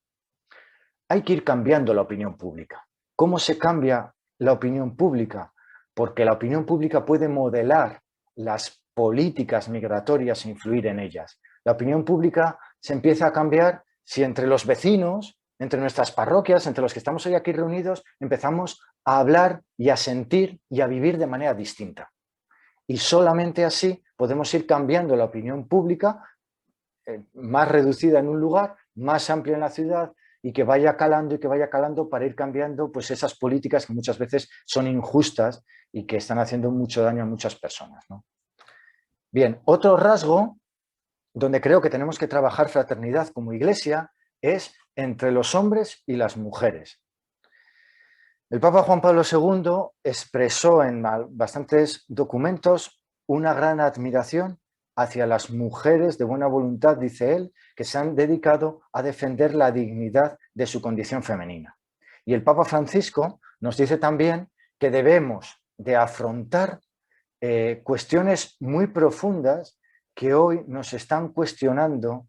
Hay que ir cambiando la opinión pública. ¿Cómo se cambia la opinión pública? Porque la opinión pública puede modelar las políticas migratorias e influir en ellas. La opinión pública se empieza a cambiar si entre los vecinos, entre nuestras parroquias, entre los que estamos hoy aquí reunidos, empezamos a hablar y a sentir y a vivir de manera distinta. Y solamente así podemos ir cambiando la opinión pública, más reducida en un lugar, más amplia en la ciudad, y que vaya calando para ir cambiando pues, esas políticas que muchas veces son injustas y que están haciendo mucho daño a muchas personas, ¿no? Bien, otro rasgo donde creo que tenemos que trabajar fraternidad como Iglesia es entre los hombres y las mujeres. El Papa Juan Pablo II expresó en bastantes documentos una gran admiración hacia las mujeres de buena voluntad, dice él, que se han dedicado a defender la dignidad de su condición femenina. Y el Papa Francisco nos dice también que debemos de afrontar cuestiones muy profundas que hoy nos están cuestionando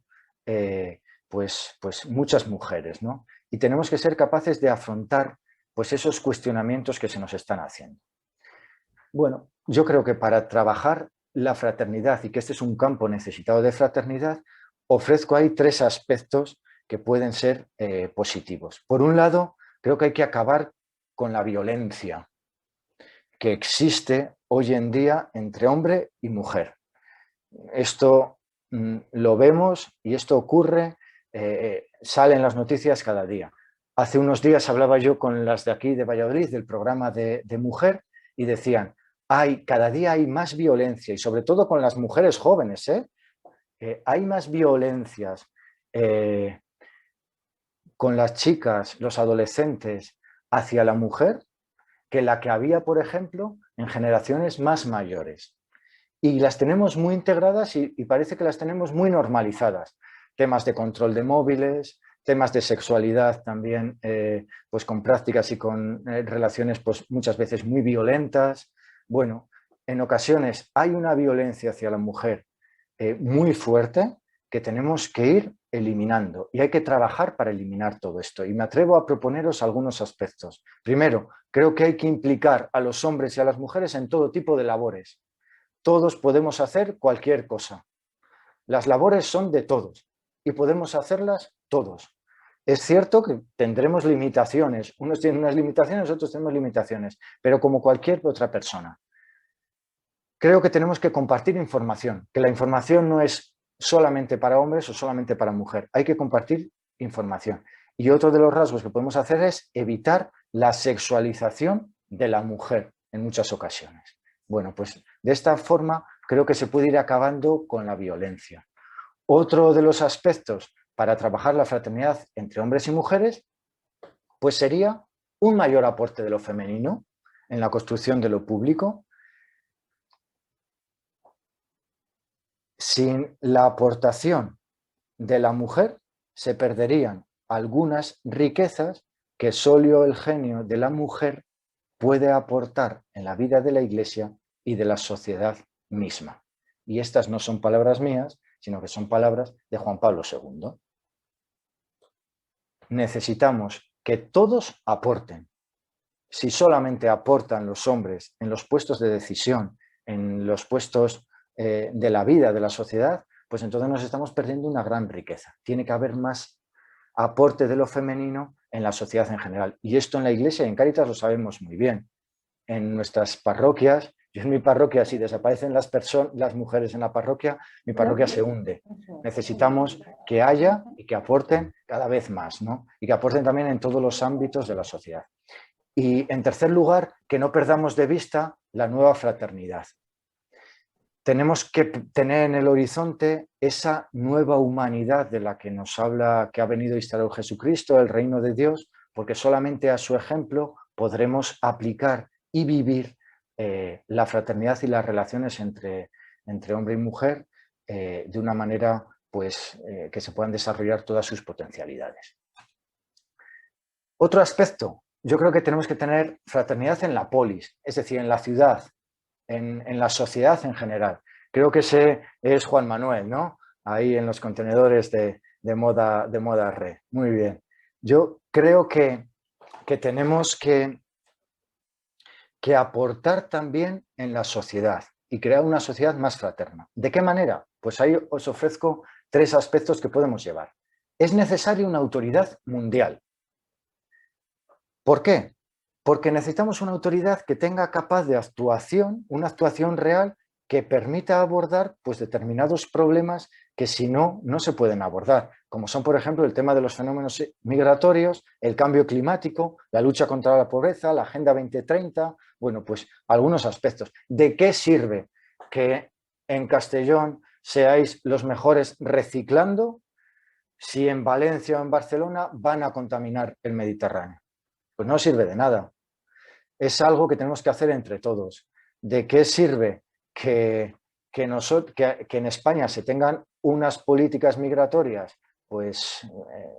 pues muchas mujeres, ¿no? Y tenemos que ser capaces de afrontar pues esos cuestionamientos que se nos están haciendo. Bueno, yo creo que para trabajar la fraternidad y que este es un campo necesitado de fraternidad, ofrezco ahí tres aspectos que pueden ser positivos. Por un lado, creo que hay que acabar con la violencia que existe hoy en día entre hombre y mujer. Esto lo vemos y esto ocurre, sale en las noticias cada día. Hace unos días hablaba yo con las de aquí de Valladolid, del programa de mujer, y decían, cada día hay más violencia, y sobre todo con las mujeres jóvenes, hay más violencias con las chicas, los adolescentes, hacia la mujer, que la que había, por ejemplo, en generaciones más mayores. Y las tenemos muy integradas y parece que las tenemos muy normalizadas. Temas de control de móviles, temas de sexualidad también, pues con prácticas y con relaciones pues muchas veces muy violentas. Bueno, en ocasiones hay una violencia hacia la mujer muy fuerte que tenemos que ir eliminando y hay que trabajar para eliminar todo esto. Y me atrevo a proponeros algunos aspectos. Primero, creo que hay que implicar a los hombres y a las mujeres en todo tipo de labores. Todos podemos hacer cualquier cosa. Las labores son de todos y podemos hacerlas todos. Es cierto que tendremos limitaciones. Unos tienen unas limitaciones, otros tenemos limitaciones, pero como cualquier otra persona. Creo que tenemos que compartir información, que la información no es solamente para hombres o solamente para mujeres. Hay que compartir información. Y otro de los rasgos que podemos hacer es evitar la sexualización de la mujer en muchas ocasiones. Bueno, pues de esta forma creo que se puede ir acabando con la violencia. Otro de los aspectos para trabajar la fraternidad entre hombres y mujeres, pues sería un mayor aporte de lo femenino en la construcción de lo público. Sin la aportación de la mujer se perderían algunas riquezas que solo el genio de la mujer puede aportar en la vida de la Iglesia y de la sociedad misma. Y estas no son palabras mías, sino que son palabras de Juan Pablo II. Necesitamos que todos aporten. Si solamente aportan los hombres en los puestos de decisión, en los puestos de la vida de la sociedad, pues entonces nos estamos perdiendo una gran riqueza. Tiene que haber más aporte de lo femenino en la sociedad en general. Y esto en la Iglesia y en Cáritas lo sabemos muy bien. En nuestras parroquias, yo en mi parroquia, si desaparecen las mujeres en la parroquia, mi parroquia se hunde. Necesitamos que haya y que aporten cada vez más, ¿no? Y que aporten también en todos los ámbitos de la sociedad. Y en tercer lugar, que no perdamos de vista la nueva fraternidad. Tenemos que tener en el horizonte esa nueva humanidad de la que nos habla, que ha venido a instaurar Jesucristo, el reino de Dios, porque solamente a su ejemplo podremos aplicar y vivir la fraternidad y las relaciones entre hombre y mujer de una manera pues, que se puedan desarrollar todas sus potencialidades. Otro aspecto, yo creo que tenemos que tener fraternidad en la polis, es decir, en la ciudad, en la sociedad en general. Creo que ese es Juan Manuel, ¿no? Ahí en los contenedores de moda re. Muy bien. Yo creo que tenemos que aportar también en la sociedad y crear una sociedad más fraterna. ¿De qué manera? Pues ahí os ofrezco 3 aspectos que podemos llevar. Es necesaria una autoridad mundial. ¿Por qué? Porque necesitamos una autoridad que tenga capaz de actuación, una actuación real que permita abordar pues, determinados problemas que si no, no se pueden abordar, como son, por ejemplo, el tema de los fenómenos migratorios, el cambio climático, la lucha contra la pobreza, la Agenda 2030, bueno, pues algunos aspectos. ¿De qué sirve que en Castellón seáis los mejores reciclando si en Valencia o en Barcelona van a contaminar el Mediterráneo? Pues no sirve de nada. Es algo que tenemos que hacer entre todos. ¿De qué sirve que en España se tengan unas políticas migratorias pues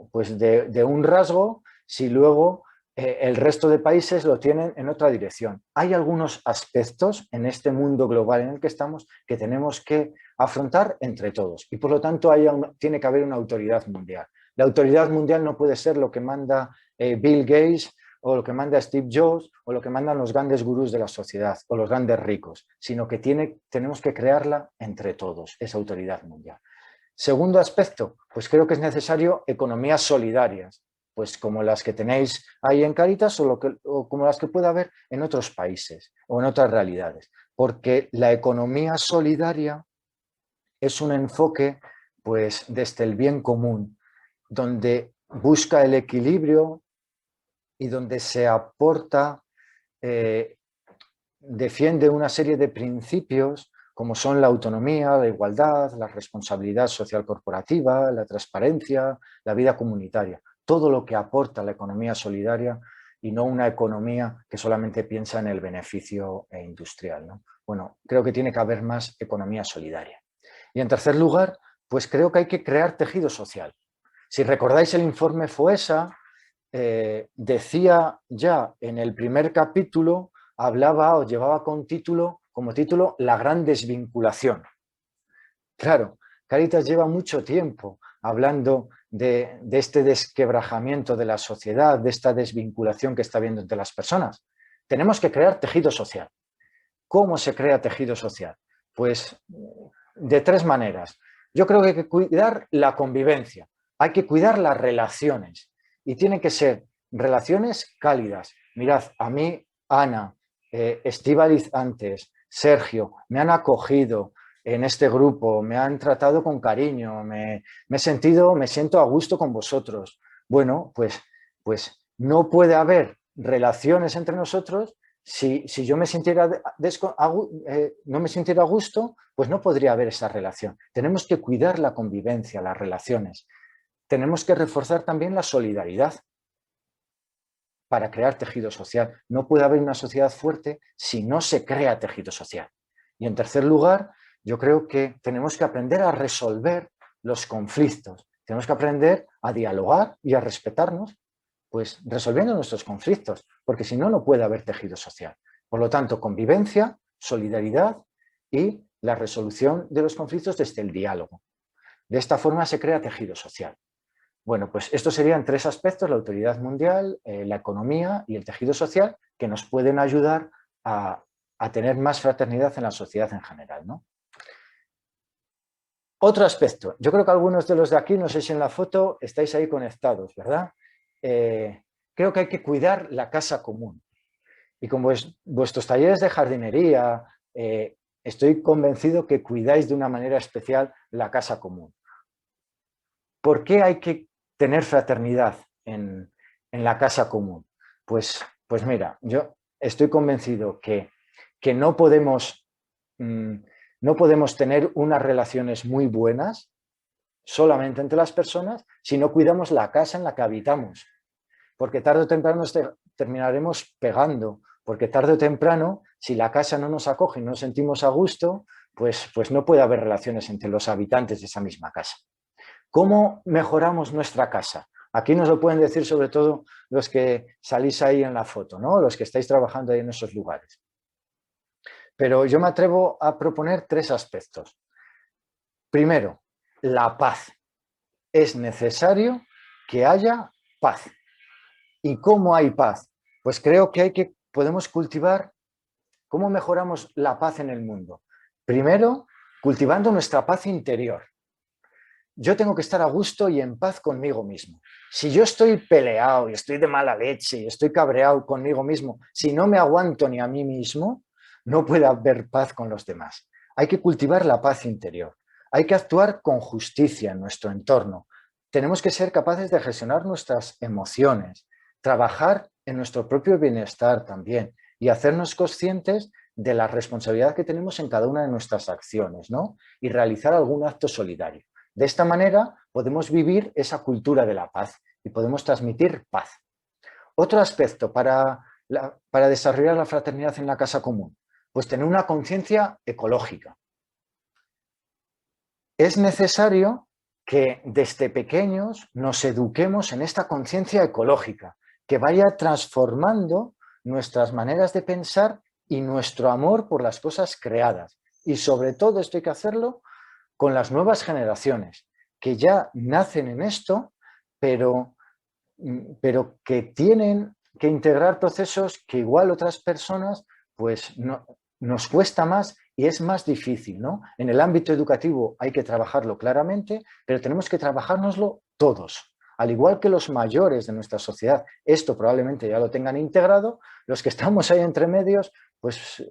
de un rasgo si luego el resto de países lo tienen en otra dirección? Hay algunos aspectos en este mundo global en el que estamos que tenemos que afrontar entre todos y por lo tanto tiene que haber una autoridad mundial. La autoridad mundial no puede ser lo que manda Bill Gates o lo que manda Steve Jobs, o lo que mandan los grandes gurús de la sociedad, o los grandes ricos, sino que tenemos que crearla entre todos, esa autoridad mundial. Segundo aspecto, pues creo que es necesario economías solidarias, pues como las que tenéis ahí en Cáritas o como las que pueda haber en otros países o en otras realidades, porque la economía solidaria es un enfoque pues desde el bien común, donde busca el equilibrio y donde se aporta, defiende una serie de principios como son la autonomía, la igualdad, la responsabilidad social corporativa, la transparencia, la vida comunitaria. Todo lo que aporta la economía solidaria y no una economía que solamente piensa en el beneficio industrial, ¿no? Bueno, creo que tiene que haber más economía solidaria. Y en tercer lugar, pues creo que hay que crear tejido social. Si recordáis el informe FOESA, decía ya en el primer capítulo, hablaba o llevaba como título la gran desvinculación. Claro, Cáritas lleva mucho tiempo hablando de este desquebrajamiento de la sociedad, de esta desvinculación que está habiendo entre las personas. Tenemos que crear tejido social. ¿Cómo se crea tejido social? Pues de 3 maneras. Yo creo que hay que cuidar la convivencia, hay que cuidar las relaciones. Y tienen que ser relaciones cálidas. Mirad, a mí, Ana, Estíbaliz antes, Sergio, me han acogido en este grupo, me han tratado con cariño, me siento a gusto con vosotros. Bueno, pues no puede haber relaciones entre nosotros si yo me sintiera no me sintiera a gusto, pues no podría haber esa relación. Tenemos que cuidar la convivencia, las relaciones. Tenemos que reforzar también la solidaridad para crear tejido social. No puede haber una sociedad fuerte si no se crea tejido social. Y en tercer lugar, yo creo que tenemos que aprender a resolver los conflictos. Tenemos que aprender a dialogar y a respetarnos, pues resolviendo nuestros conflictos, porque si no, no puede haber tejido social. Por lo tanto, convivencia, solidaridad y la resolución de los conflictos desde el diálogo. De esta forma se crea tejido social. Bueno, pues estos serían 3 aspectos, la autoridad mundial, la economía y el tejido social, que nos pueden ayudar a tener más fraternidad en la sociedad en general, ¿no? Otro aspecto. Yo creo que algunos de los de aquí, no sé si en la foto estáis ahí conectados, ¿verdad? Creo que hay que cuidar la casa común. Y con vuestros talleres de jardinería, estoy convencido que cuidáis de una manera especial la casa común. ¿Por qué hay que tener fraternidad en la casa común? Pues mira, yo estoy convencido que no podemos tener unas relaciones muy buenas solamente entre las personas si no cuidamos la casa en la que habitamos. Porque tarde o temprano terminaremos pegando, porque tarde o temprano, si la casa no nos acoge y no nos sentimos a gusto, pues no puede haber relaciones entre los habitantes de esa misma casa. ¿Cómo mejoramos nuestra casa? Aquí nos lo pueden decir sobre todo los que salís ahí en la foto, ¿no? Los que estáis trabajando ahí en esos lugares. Pero yo me atrevo a proponer 3 aspectos. Primero, la paz. Es necesario que haya paz. ¿Y cómo hay paz? Pues creo que podemos cultivar. ¿Cómo mejoramos la paz en el mundo? Primero, cultivando nuestra paz interior. Yo tengo que estar a gusto y en paz conmigo mismo. Si yo estoy peleado y estoy de mala leche y estoy cabreado conmigo mismo, si no me aguanto ni a mí mismo, no puede haber paz con los demás. Hay que cultivar la paz interior. Hay que actuar con justicia en nuestro entorno. Tenemos que ser capaces de gestionar nuestras emociones, trabajar en nuestro propio bienestar también y hacernos conscientes de la responsabilidad que tenemos en cada una de nuestras acciones, ¿no? Y realizar algún acto solidario. De esta manera podemos vivir esa cultura de la paz y podemos transmitir paz. Otro aspecto para desarrollar la fraternidad en la casa común, pues tener una conciencia ecológica. Es necesario que desde pequeños nos eduquemos en esta conciencia ecológica, que vaya transformando nuestras maneras de pensar y nuestro amor por las cosas creadas. Y sobre todo esto hay que hacerlo con las nuevas generaciones, que ya nacen en esto, pero que tienen que integrar procesos que igual otras personas pues nos cuesta más y es más difícil, ¿no? En el ámbito educativo hay que trabajarlo claramente, pero tenemos que trabajárnoslo todos. Al igual que los mayores de nuestra sociedad, esto probablemente ya lo tengan integrado, los que estamos ahí entre medios, pues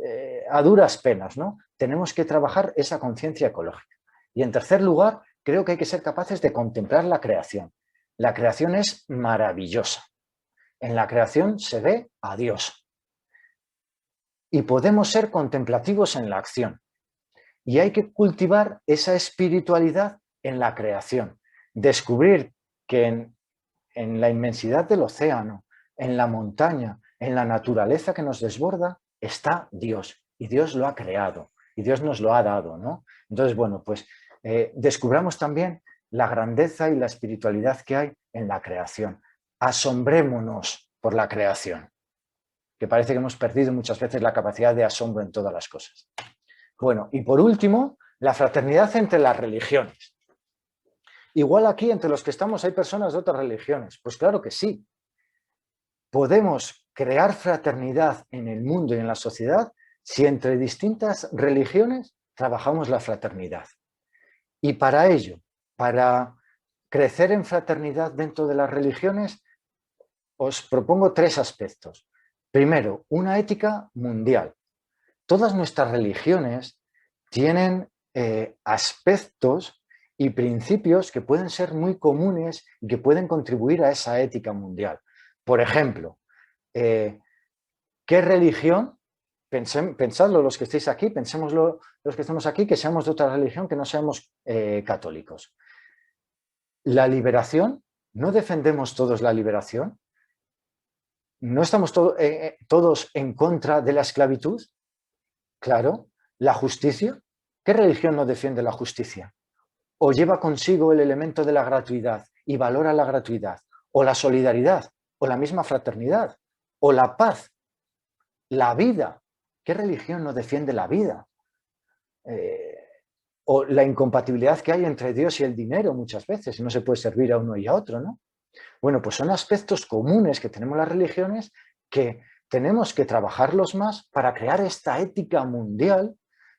a duras penas, ¿no? Tenemos que trabajar esa conciencia ecológica. Y en tercer lugar, creo que hay que ser capaces de contemplar la creación. La creación es maravillosa. En la creación se ve a Dios. Y podemos ser contemplativos en la acción. Y hay que cultivar esa espiritualidad en la creación. Descubrir que en la inmensidad del océano, en la montaña, en la naturaleza que nos desborda, está Dios. Y Dios lo ha creado. Y Dios nos lo ha dado, ¿no? Entonces, bueno, pues descubramos también la grandeza y la espiritualidad que hay en la creación. Asombrémonos por la creación, que parece que hemos perdido muchas veces la capacidad de asombro en todas las cosas. Bueno, y por último, la fraternidad entre las religiones. Igual aquí entre los que estamos hay personas de otras religiones. Pues claro que sí. Podemos crear fraternidad en el mundo y en la sociedad si entre distintas religiones trabajamos la fraternidad. Y para ello, para crecer en fraternidad dentro de las religiones, os propongo 3 aspectos. Primero, una ética mundial. Todas nuestras religiones tienen aspectos y principios que pueden ser muy comunes y que pueden contribuir a esa ética mundial. Por ejemplo, ¿qué religión? Pensadlo los que estéis aquí, pensémoslo los que estamos aquí, que seamos de otra religión, que no seamos católicos. La liberación, ¿no defendemos todos la liberación? ¿No estamos todos en contra de la esclavitud? Claro. ¿La justicia? ¿Qué religión no defiende la justicia? ¿O lleva consigo el elemento de la gratuidad y valora la gratuidad? ¿O la solidaridad? ¿O la misma fraternidad? ¿O la paz? ¿La vida? ¿Qué religión no defiende la vida? O la incompatibilidad que hay entre Dios y el dinero muchas veces, y no se puede servir a uno y a otro, ¿no? Bueno, pues son aspectos comunes que tenemos las religiones que tenemos que trabajarlos más para crear esta ética mundial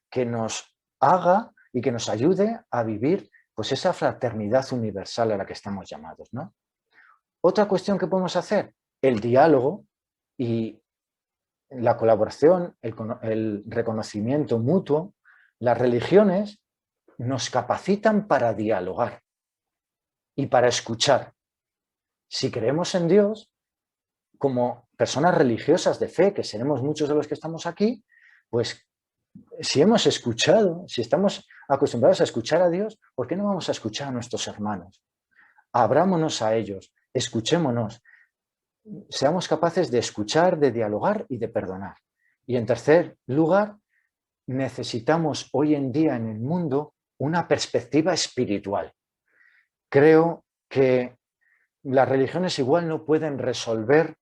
que nos haga y que nos ayude a vivir pues esa fraternidad universal a la que estamos llamados, ¿no? Otra cuestión que podemos hacer, el diálogo y la colaboración, el reconocimiento mutuo. Las religiones nos capacitan para dialogar y para escuchar. Si creemos en Dios, como personas religiosas de fe, que seremos muchos de los que estamos aquí, pues si hemos escuchado, si estamos acostumbrados a escuchar a Dios, ¿por qué no vamos a escuchar a nuestros hermanos? Abrámonos a ellos, escuchémonos, seamos capaces de escuchar, de dialogar y de perdonar. Y en tercer lugar, necesitamos hoy en día en el mundo una perspectiva espiritual. Creo que las religiones igual no pueden resolver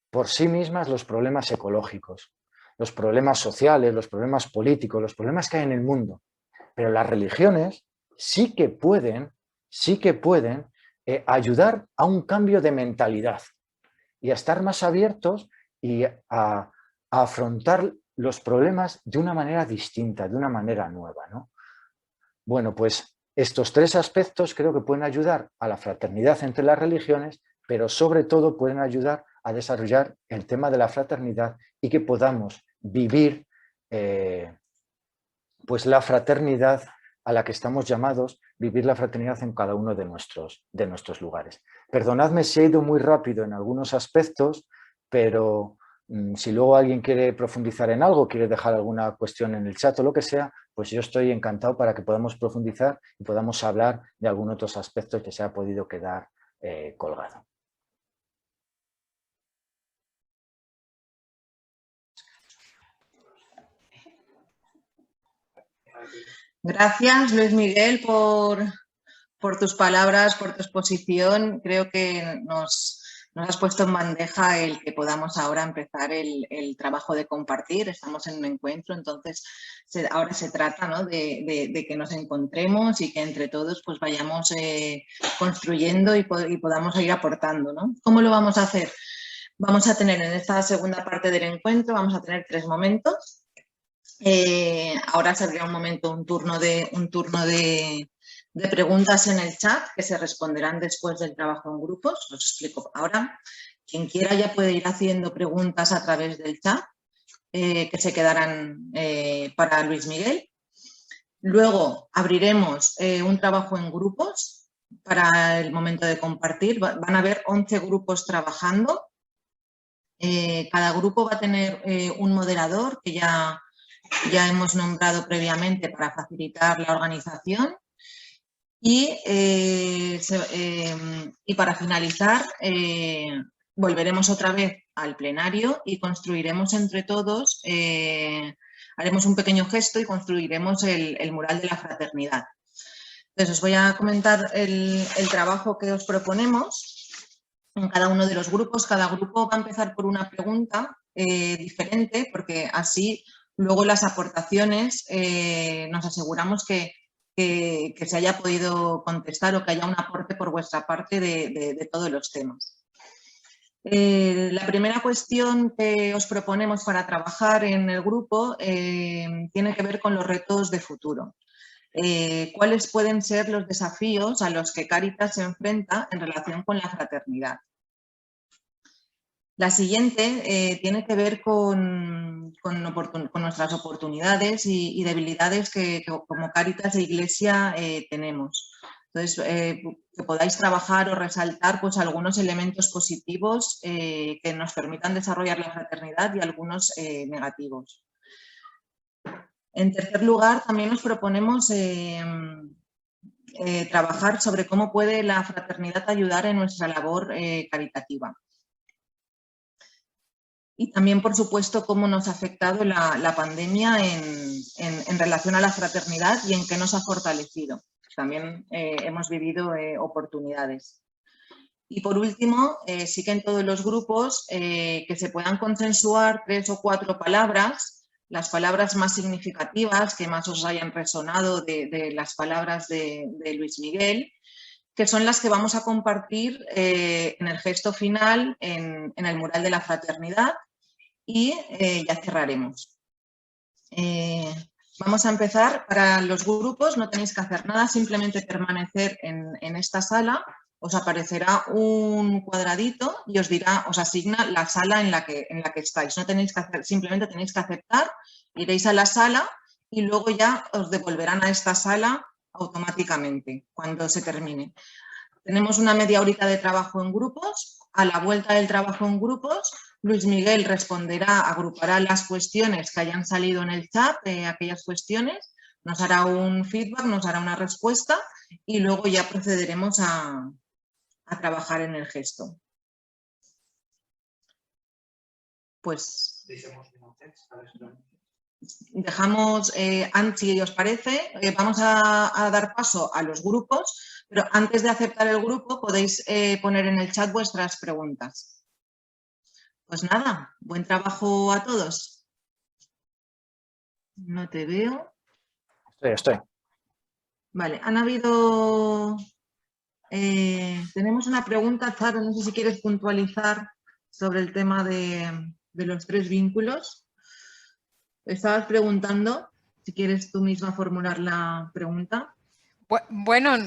por sí mismas los problemas ecológicos, los problemas sociales, los problemas políticos, los problemas que hay en el mundo. Pero las religiones sí que pueden ayudar a un cambio de mentalidad y a estar más abiertos y a afrontar los problemas de una manera distinta, de una manera nueva, ¿no? Bueno, pues estos tres aspectos creo que pueden ayudar a la fraternidad entre las religiones, pero sobre todo pueden ayudar a desarrollar el tema de la fraternidad y que podamos vivir pues la fraternidad a la que estamos llamados, vivir la fraternidad en cada uno de nuestros lugares. Perdonadme si he ido muy rápido en algunos aspectos, pero si luego alguien quiere profundizar en algo, quiere dejar alguna cuestión en el chat o lo que sea, pues yo estoy encantado para que podamos profundizar y podamos hablar de algunos otros aspectos que se ha podido quedar colgado. Gracias, Luis Miguel, por tus palabras, por tu exposición. Creo que nos has puesto en bandeja el que podamos ahora empezar el trabajo de compartir. Estamos en un encuentro, entonces ahora se trata, ¿no?, de que nos encontremos y que entre todos pues vayamos construyendo y podamos ir aportando, ¿no? ¿Cómo lo vamos a hacer? Vamos a tener en esta segunda parte del encuentro, vamos a tener 3 momentos. Ahora saldrá un turno de preguntas en el chat que se responderán después del trabajo en grupos. Os explico ahora. Quien quiera ya puede ir haciendo preguntas a través del chat que se quedarán para Luis Miguel. Luego abriremos un trabajo en grupos para el momento de compartir. Van a haber 11 grupos trabajando. Cada grupo va a tener un moderador que ya hemos nombrado previamente para facilitar la organización y para finalizar volveremos otra vez al plenario y construiremos entre todos, haremos un pequeño gesto y construiremos el mural de la fraternidad. Entonces os voy a comentar el trabajo que os proponemos en cada uno de los grupos. Cada grupo va a empezar por una pregunta diferente, porque así luego las aportaciones nos aseguramos que se haya podido contestar o que haya un aporte por vuestra parte de todos los temas. La primera cuestión que os proponemos para trabajar en el grupo tiene que ver con los retos de futuro. ¿Cuáles pueden ser los desafíos a los que Cáritas se enfrenta en relación con la fraternidad? La siguiente tiene que ver con nuestras oportunidades y debilidades que como Cáritas e Iglesia tenemos. Entonces, que podáis trabajar o resaltar pues, algunos elementos positivos que nos permitan desarrollar la fraternidad y algunos negativos. En tercer lugar, también nos proponemos trabajar sobre cómo puede la fraternidad ayudar en nuestra labor caritativa. Y también, por supuesto, cómo nos ha afectado la pandemia en relación a la fraternidad y en qué nos ha fortalecido. También hemos vivido oportunidades. Y por último, sí que en todos los grupos que se puedan consensuar 3 o 4 palabras, las palabras más significativas que más os hayan resonado de las palabras de Luis Miguel, que son las que vamos a compartir en el gesto final en el mural de la fraternidad y ya cerraremos. Vamos a empezar. Para los grupos no tenéis que hacer nada, simplemente permanecer en esta sala. Os aparecerá un cuadradito y os dirá, os asigna la sala en la que estáis. No tenéis que hacer, simplemente tenéis que aceptar, iréis a la sala y luego ya os devolverán a esta sala automáticamente cuando se termine. Tenemos una media horita de trabajo en grupos. A la vuelta del trabajo en grupos, Luis Miguel responderá, agrupará las cuestiones que hayan salido en el chat, aquellas cuestiones, nos hará un feedback, nos hará una respuesta y luego ya procederemos a trabajar en el gesto. Pues dejamos, si os parece, vamos a dar paso a los grupos, pero antes de aceptar el grupo podéis poner en el chat vuestras preguntas. Pues nada, buen trabajo a todos. No te veo. Estoy. Vale, han habido... tenemos una pregunta, Charo, no sé si quieres puntualizar sobre el tema de los 3 vínculos. Estabas preguntando, si quieres tú misma formular la pregunta. Bueno,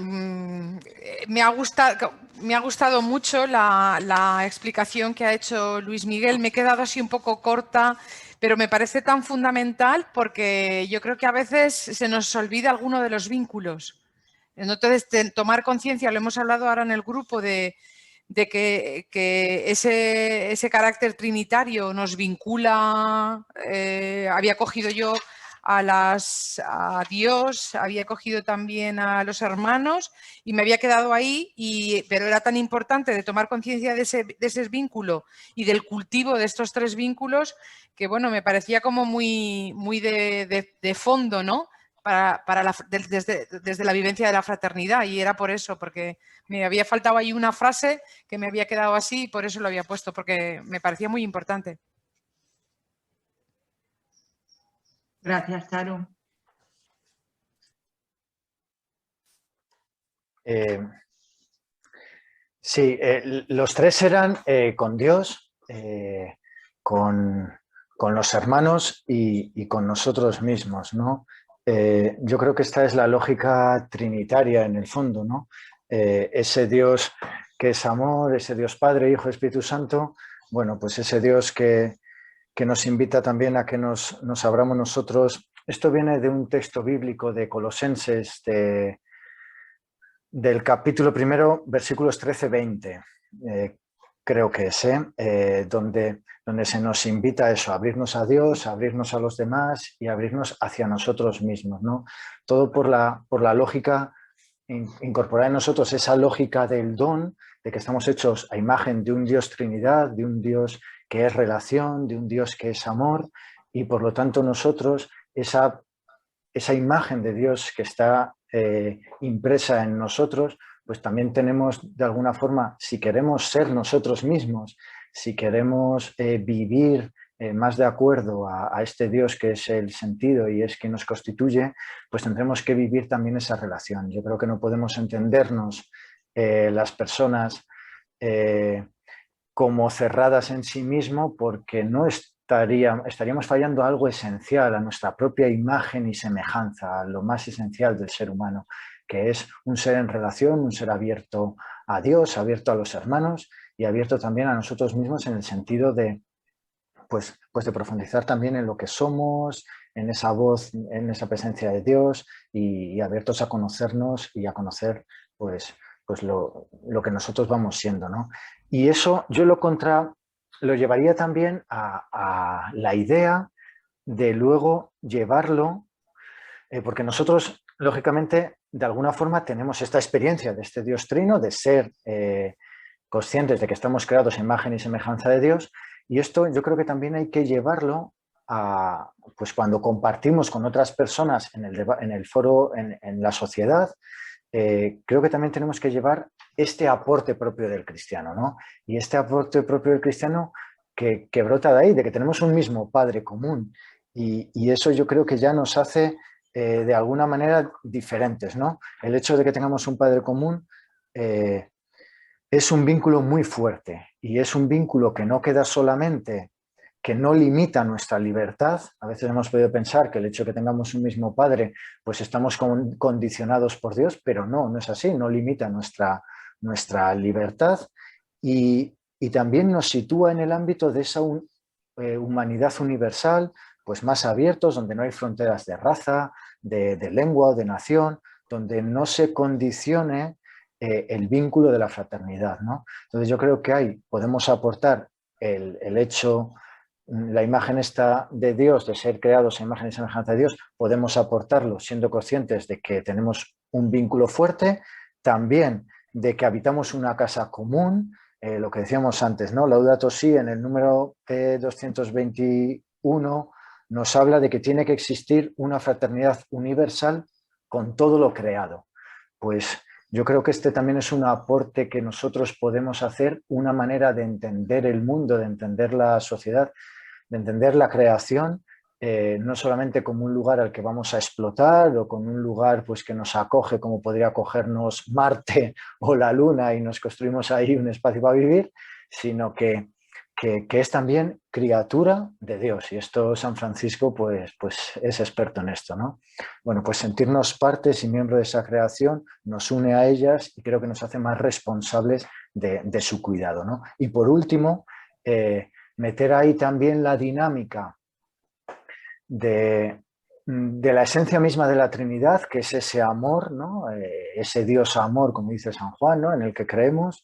me ha gustado mucho la explicación que ha hecho Luis Miguel. Me he quedado así un poco corta, pero me parece tan fundamental porque yo creo que a veces se nos olvida alguno de los vínculos. Entonces, tomar conciencia, lo hemos hablado ahora en el grupo, de que ese carácter trinitario nos vincula. Había cogido yo a Dios, había cogido también a los hermanos y me había quedado ahí, pero era tan importante de tomar conciencia de ese vínculo y del cultivo de estos 3 vínculos que, bueno, me parecía como muy de fondo, ¿no? Desde la vivencia de la fraternidad, y era por eso, porque me había faltado ahí una frase que me había quedado así y por eso lo había puesto, porque me parecía muy importante. Gracias, Charo. Sí, los 3 eran con Dios, con los hermanos y con nosotros mismos, ¿no? Yo creo que esta es la lógica trinitaria en el fondo, ¿no? Ese Dios que es amor, ese Dios Padre, Hijo, Espíritu Santo, bueno, pues ese Dios que nos invita también a que nos abramos nosotros. Esto viene de un texto bíblico de Colosenses, del capítulo 1, versículos 13-20, creo que es, donde se nos invita a eso, a abrirnos a Dios, a abrirnos a los demás y a abrirnos hacia nosotros mismos, ¿no? Todo por la lógica, incorporar en nosotros esa lógica del don, de que estamos hechos a imagen de un Dios Trinidad, de un Dios que es relación, de un Dios que es amor, y por lo tanto nosotros, esa imagen de Dios que está impresa en nosotros, pues también tenemos de alguna forma, si queremos ser nosotros mismos, si queremos vivir más de acuerdo a este Dios que es el sentido y es quien nos constituye, pues tendremos que vivir también esa relación. Yo creo que no podemos entendernos las personas como cerradas en sí mismo, porque no estaríamos fallando algo esencial, a nuestra propia imagen y semejanza, a lo más esencial del ser humano, que es un ser en relación, un ser abierto a Dios, abierto a los hermanos y abierto también a nosotros mismos en el sentido de, pues de profundizar también en lo que somos, en esa voz, en esa presencia de Dios y abiertos a conocernos y a conocer pues lo que nosotros vamos siendo, ¿no? Y eso yo lo llevaría también a la idea de luego llevarlo, porque nosotros, lógicamente, de alguna forma tenemos esta experiencia de este Dios trino, de ser conscientes de que estamos creados a imagen y semejanza de Dios, y esto yo creo que también hay que llevarlo a, pues cuando compartimos con otras personas en el foro, en la sociedad, creo que también tenemos que llevar este aporte propio del cristiano, ¿no? Y este aporte propio del cristiano que brota de ahí, de que tenemos un mismo Padre común. Y eso yo creo que ya nos hace de alguna manera diferentes, ¿no? El hecho de que tengamos un Padre común es un vínculo muy fuerte y es un vínculo que no queda solamente que no limita nuestra libertad. A veces hemos podido pensar que el hecho de que tengamos un mismo padre, pues estamos condicionados por Dios, pero no es así, no limita nuestra libertad y también nos sitúa en el ámbito de esa humanidad universal, pues más abiertos, donde no hay fronteras de raza, de lengua o de nación, donde no se condicione el vínculo de la fraternidad, ¿no? Entonces yo creo que ahí podemos aportar el hecho, la imagen esta de Dios, de ser creados a imagen y semejanza de Dios, podemos aportarlo siendo conscientes de que tenemos un vínculo fuerte, también de que habitamos una casa común, lo que decíamos antes, ¿no? Laudato Si, en el número 221, nos habla de que tiene que existir una fraternidad universal con todo lo creado. Pues yo creo que este también es un aporte que nosotros podemos hacer, una manera de entender el mundo, de entender la sociedad, de entender la creación, no solamente como un lugar al que vamos a explotar o como un lugar pues, que nos acoge como podría acogernos Marte o la Luna y nos construimos ahí un espacio para vivir, sino que es también criatura de Dios. Y esto San Francisco pues es experto en esto, ¿no? Bueno, pues sentirnos partes y miembros de esa creación nos une a ellas y creo que nos hace más responsables de su cuidado, ¿no? Y por último, meter ahí también la dinámica de la esencia misma de la Trinidad, que es ese amor, ¿no? Ese Dios amor, como dice San Juan, ¿no? En el que creemos,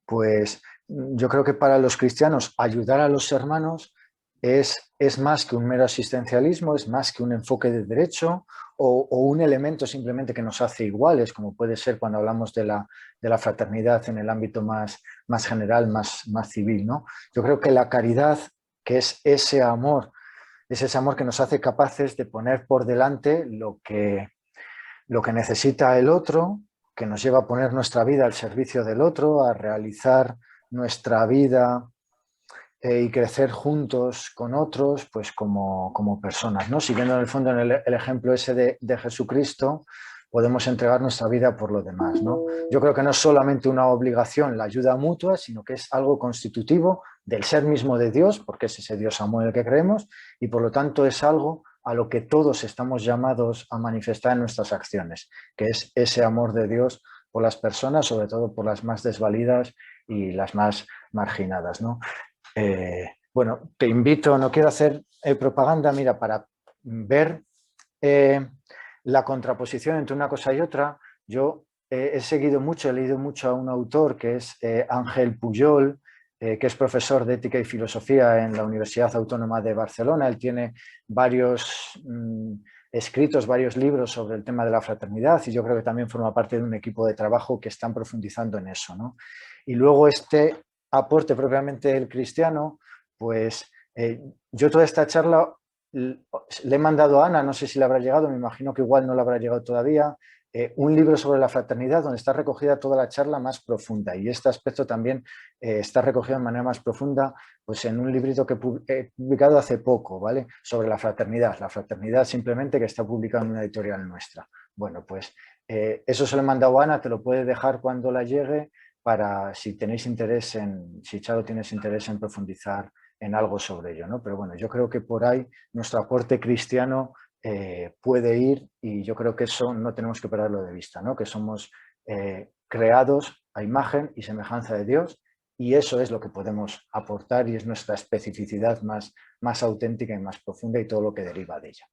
pues yo creo que para los cristianos ayudar a los hermanos es más que un mero asistencialismo, es más que un enfoque de derecho o un elemento simplemente que nos hace iguales, como puede ser cuando hablamos de la fraternidad en el ámbito más general, más civil, ¿no? Yo creo que la caridad, que es ese amor que nos hace capaces de poner por delante lo que necesita el otro, que nos lleva a poner nuestra vida al servicio del otro, a realizar nuestra vida y crecer juntos con otros, pues como personas, ¿no? Siguiendo en el fondo en el ejemplo ese de Jesucristo, podemos entregar nuestra vida por los demás, ¿no? Yo creo que no es solamente una obligación la ayuda mutua, sino que es algo constitutivo del ser mismo de Dios, porque es ese Dios amor en el que creemos, y por lo tanto es algo a lo que todos estamos llamados a manifestar en nuestras acciones, que es ese amor de Dios por las personas, sobre todo por las más desvalidas y las más marginadas, ¿no? Bueno, te invito, no quiero hacer propaganda, mira, para ver la contraposición entre una cosa y otra. Yo he seguido mucho, he leído mucho a un autor que es Ángel Pujol, que es profesor de Ética y Filosofía en la Universidad Autónoma de Barcelona. Él tiene varios escritos, varios libros sobre el tema de la fraternidad y yo creo que también forma parte de un equipo de trabajo que están profundizando en eso, ¿no? Y luego este aporte propiamente del cristiano, pues yo toda esta charla le he mandado a Ana, no sé si le habrá llegado, me imagino que igual no le habrá llegado todavía, un libro sobre la fraternidad donde está recogida toda la charla más profunda y este aspecto también está recogido de manera más profunda pues en un librito que he publicado hace poco, ¿vale? Sobre la fraternidad simplemente, que está publicado en una editorial nuestra. Bueno, pues eso se lo he mandado a Ana, te lo puede dejar cuando la llegue para si tenéis interés si Charo tienes interés en profundizar en algo sobre ello, ¿no? Pero bueno, yo creo que por ahí nuestro aporte cristiano puede ir y yo creo que eso no tenemos que perderlo de vista, ¿no? Que somos creados a imagen y semejanza de Dios y eso es lo que podemos aportar y es nuestra especificidad más auténtica y más profunda y todo lo que deriva de ella.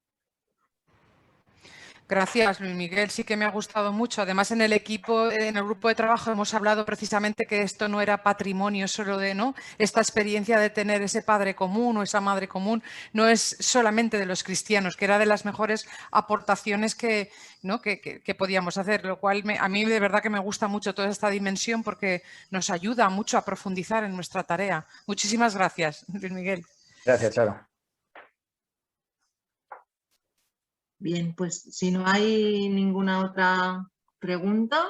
Gracias, Luis Miguel. Sí que me ha gustado mucho. Además, en el equipo, en el grupo de trabajo hemos hablado precisamente que esto no era patrimonio solo de, ¿no? Esta experiencia de tener ese padre común o esa madre común no es solamente de los cristianos, que era de las mejores aportaciones que, ¿no? que podíamos hacer, lo cual a mí de verdad que me gusta mucho toda esta dimensión porque nos ayuda mucho a profundizar en nuestra tarea. Muchísimas gracias, Luis Miguel. Gracias, Charo. Bien, pues si no hay ninguna otra pregunta,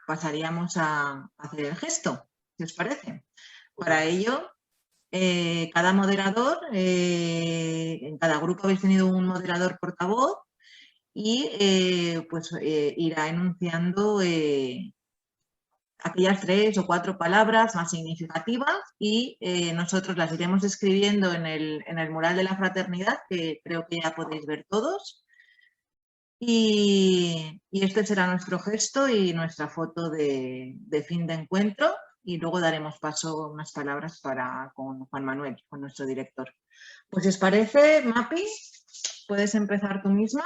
pasaríamos a hacer el gesto, ¿qué os parece? Para ello, cada moderador, en cada grupo habéis tenido un moderador portavoz y pues irá enunciando aquellas 3 o 4 palabras más significativas y nosotros las iremos escribiendo en el mural de la fraternidad, que creo que ya podéis ver todos. Y este será nuestro gesto y nuestra foto de fin de encuentro, y luego daremos paso a unas palabras con Juan Manuel, con nuestro director. Pues, ¿os parece, Mapi? ¿Puedes empezar tú misma?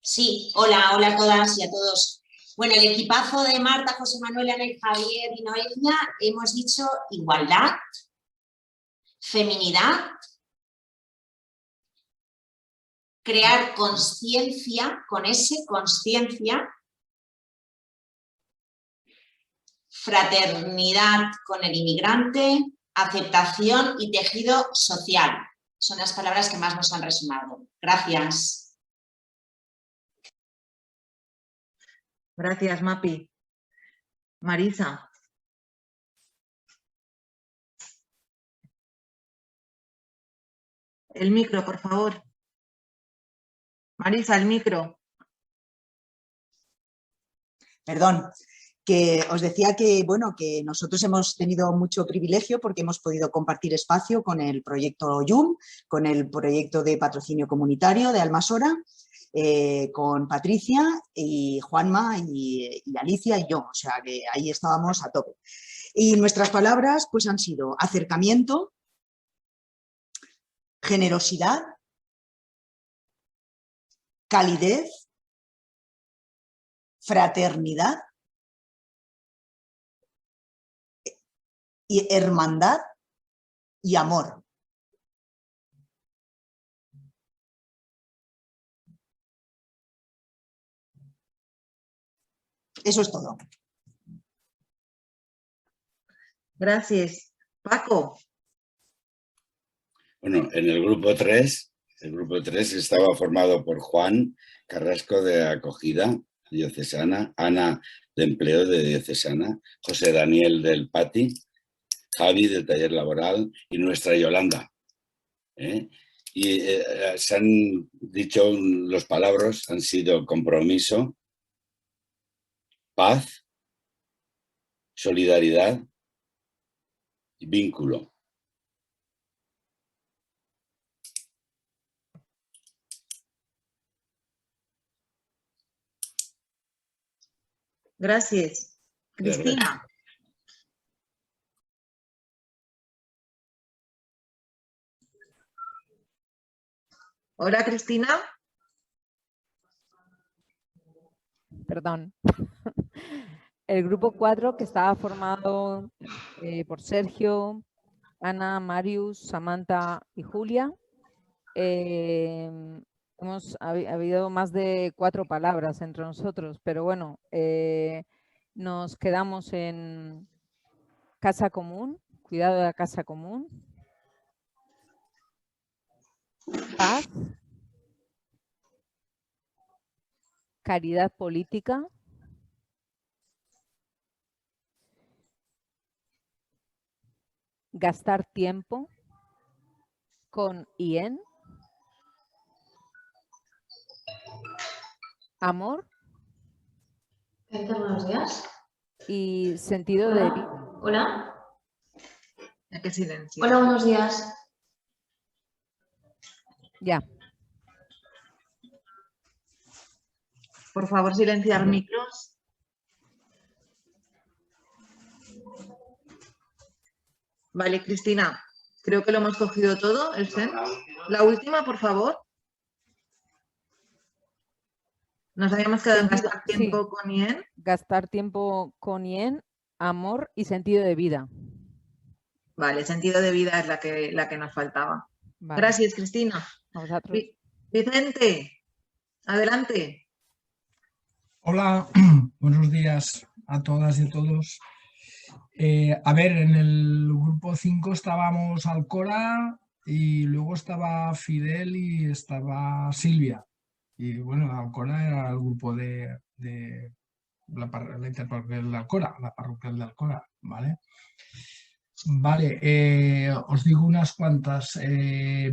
Sí, hola a todas y a todos. Bueno, el equipazo de Marta, José Manuel, Ana y Javier y Noelia hemos dicho igualdad, feminidad, crear conciencia, con ese conciencia, fraternidad con el inmigrante, aceptación y tejido social. Son las palabras que más nos han resonado. Gracias. Gracias, Mapi. Marisa. El micro, por favor. Marisa, el micro. Perdón, que os decía que, bueno, que nosotros hemos tenido mucho privilegio porque hemos podido compartir espacio con el proyecto YUM, con el proyecto de patrocinio comunitario de Almasora, con Patricia y Juanma y Alicia y yo, o sea que ahí estábamos a tope. Y nuestras palabras pues han sido acercamiento, generosidad, calidez, fraternidad y hermandad y amor. Eso es todo. Gracias. Paco. Bueno, en el grupo 3 estaba formado por Juan Carrasco de Acogida Diocesana, Ana de Empleo de Diocesana, José Daniel del PATI, Javi del Taller Laboral y nuestra Yolanda. Y se han dicho los palabras, han sido compromiso, paz, solidaridad y vínculo. Gracias. Cristina. Hola, Cristina. Perdón. El grupo 4, que estaba formado por Sergio, Ana, Marius, Samantha y Julia. Ha habido más de 4 palabras entre nosotros, pero bueno, nos quedamos en casa común, cuidado de la casa común, paz, caridad política, gastar tiempo con y en, amor. Buenos días. Y sentido de vida. Hola. Qué silencio. Hola, buenos días. Ya. Por favor, silenciar micros. Vale, Cristina, creo que lo hemos cogido todo, el CEN. La última, por favor. Nos habíamos quedado en gastar tiempo con IEN. Gastar tiempo con IEN, amor y sentido de vida. Vale, sentido de vida es la que nos faltaba. Vale. Gracias, Cristina. A vosotros. Vicente, adelante. Hola, buenos días a todas y a todos. A ver, en el grupo 5 estábamos Alcora y luego estaba Fidel y estaba Silvia. Y bueno, Alcora era el grupo de la interparroquial de Alcora, la parroquial de Alcora, ¿vale? Vale, os digo unas cuantas.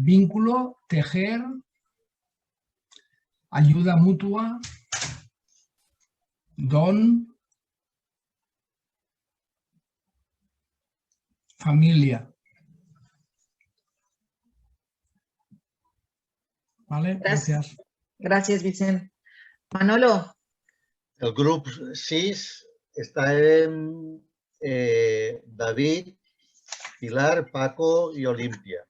Vínculo, tejer, ayuda mutua, don, familia. ¿Vale? Gracias. Gracias, Vicente. Manolo. El grup 6 està en David, Pilar, Paco i Olímpia.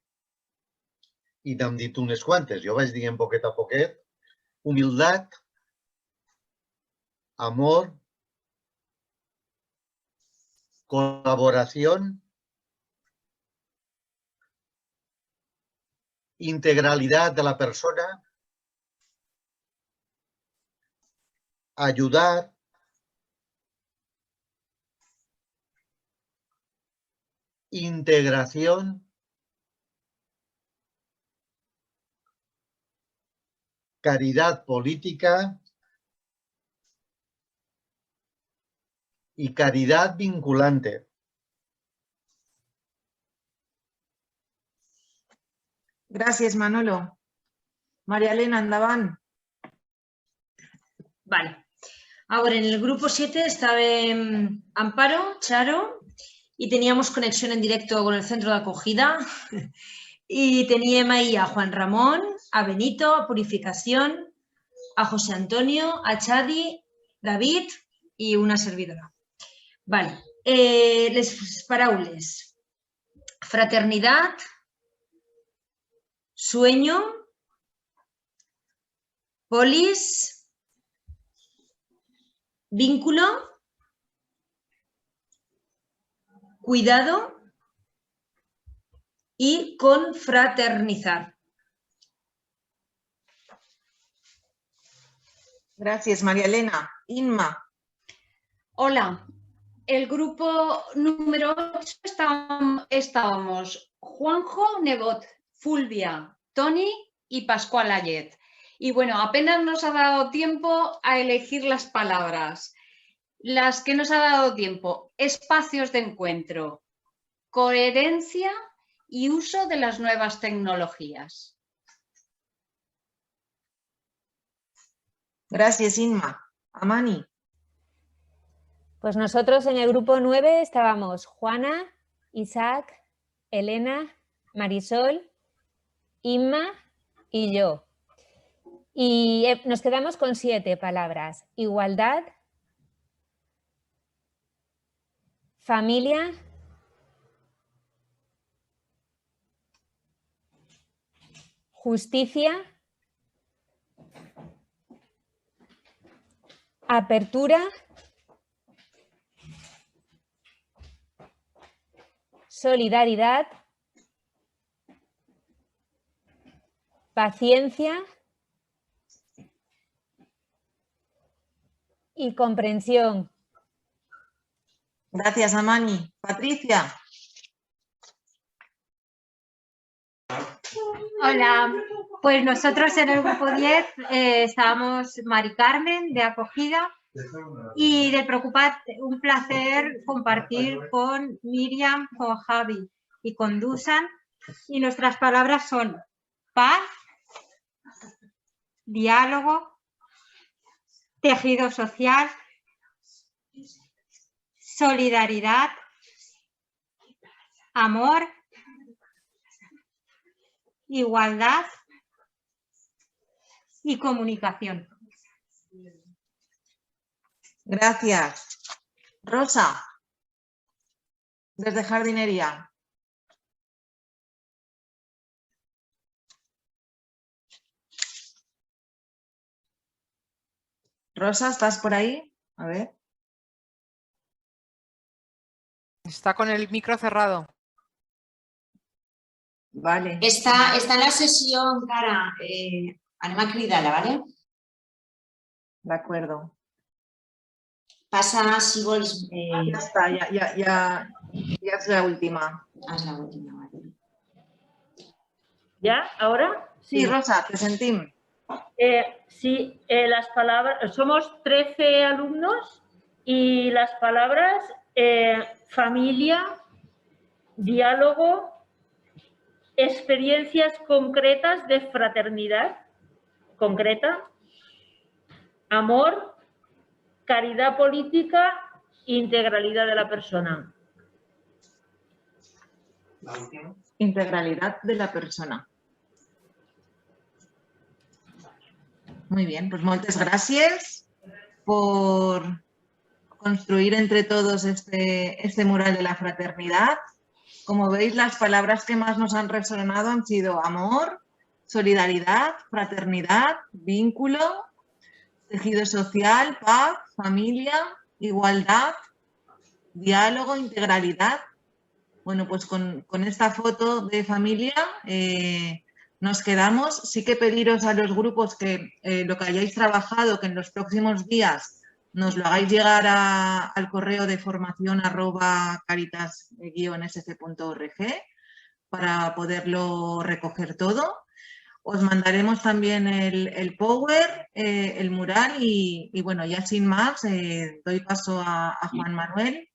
I n'hem dit unes quantes. Jo vaig dient poquet a poquet. Humildat, amor, colaboración, integralidad de la persona, ayudar, integración, caridad política y caridad vinculante. Gràcies, Manolo. María Elena, endavant. Vale. Ahora, en el grupo 7 estaba Amparo, Charo, y teníamos conexión en directo con el centro de acogida. Y teníamos ahí a Juan Ramón, a Benito, a Purificación, a José Antonio, a Chadi, David y una servidora. Vale. Les paraules. Fraternidad, sueño, polis, vínculo, cuidado y confraternizar. Gracias, María Elena. Inma. Hola. El grupo número 8 estábamos Juanjo, Nebot, Fulvia, Tony y Pascual Ayet. Y bueno, apenas nos ha dado tiempo a elegir las palabras. Las que nos ha dado tiempo: espacios de encuentro, coherencia y uso de las nuevas tecnologías. Gracias, Inma. Amani. Pues nosotros en el grupo 9 estábamos Juana, Isaac, Elena, Marisol, Inma y yo. Y nos quedamos con 7 palabras: igualdad, familia, justicia, apertura, solidaridad, paciencia y comprensión. Gracias, Amani. Patricia. Hola, pues nosotros en el grupo 10 estábamos Mari Carmen, de acogida, y de Preocupad, un placer compartir con Miriam, con Javi y con Dusan. Y nuestras palabras son paz, diálogo, tejido social, solidaridad, amor, igualdad y comunicación. Gracias. Rosa, desde Jardinería. Rosa, ¿estás por ahí? A ver. Está con el micro cerrado. Vale. Está en la sesión, Cara. Anem a cridar-la, ¿vale? De acuerdo. Pasa, si vols... Ya está, ya es la última. Es la última, vale. ¿Ya? ¿Ahora? Sí, Rosa, te sentimos. Sí, las palabras, somos 13 alumnos y las palabras familia, diálogo, experiencias concretas de fraternidad concreta, amor, caridad política, integralidad de la persona. Integralidad de la persona. Muy bien, pues moltes gràcies por construir entre todos este mural de la fraternidad. Como veis, las palabras que más nos han resonado han sido amor, solidaridad, fraternidad, vínculo, tejido social, paz, familia, igualdad, diálogo, integralidad. Bueno, pues con esta foto de familia nos quedamos. Sí que pediros a los grupos que lo que hayáis trabajado, que en los próximos días nos lo hagáis llegar al correo de formación@caritas-sc.org para poderlo recoger todo. Os mandaremos también el Power, el mural y bueno, ya sin más, doy paso a Juan Manuel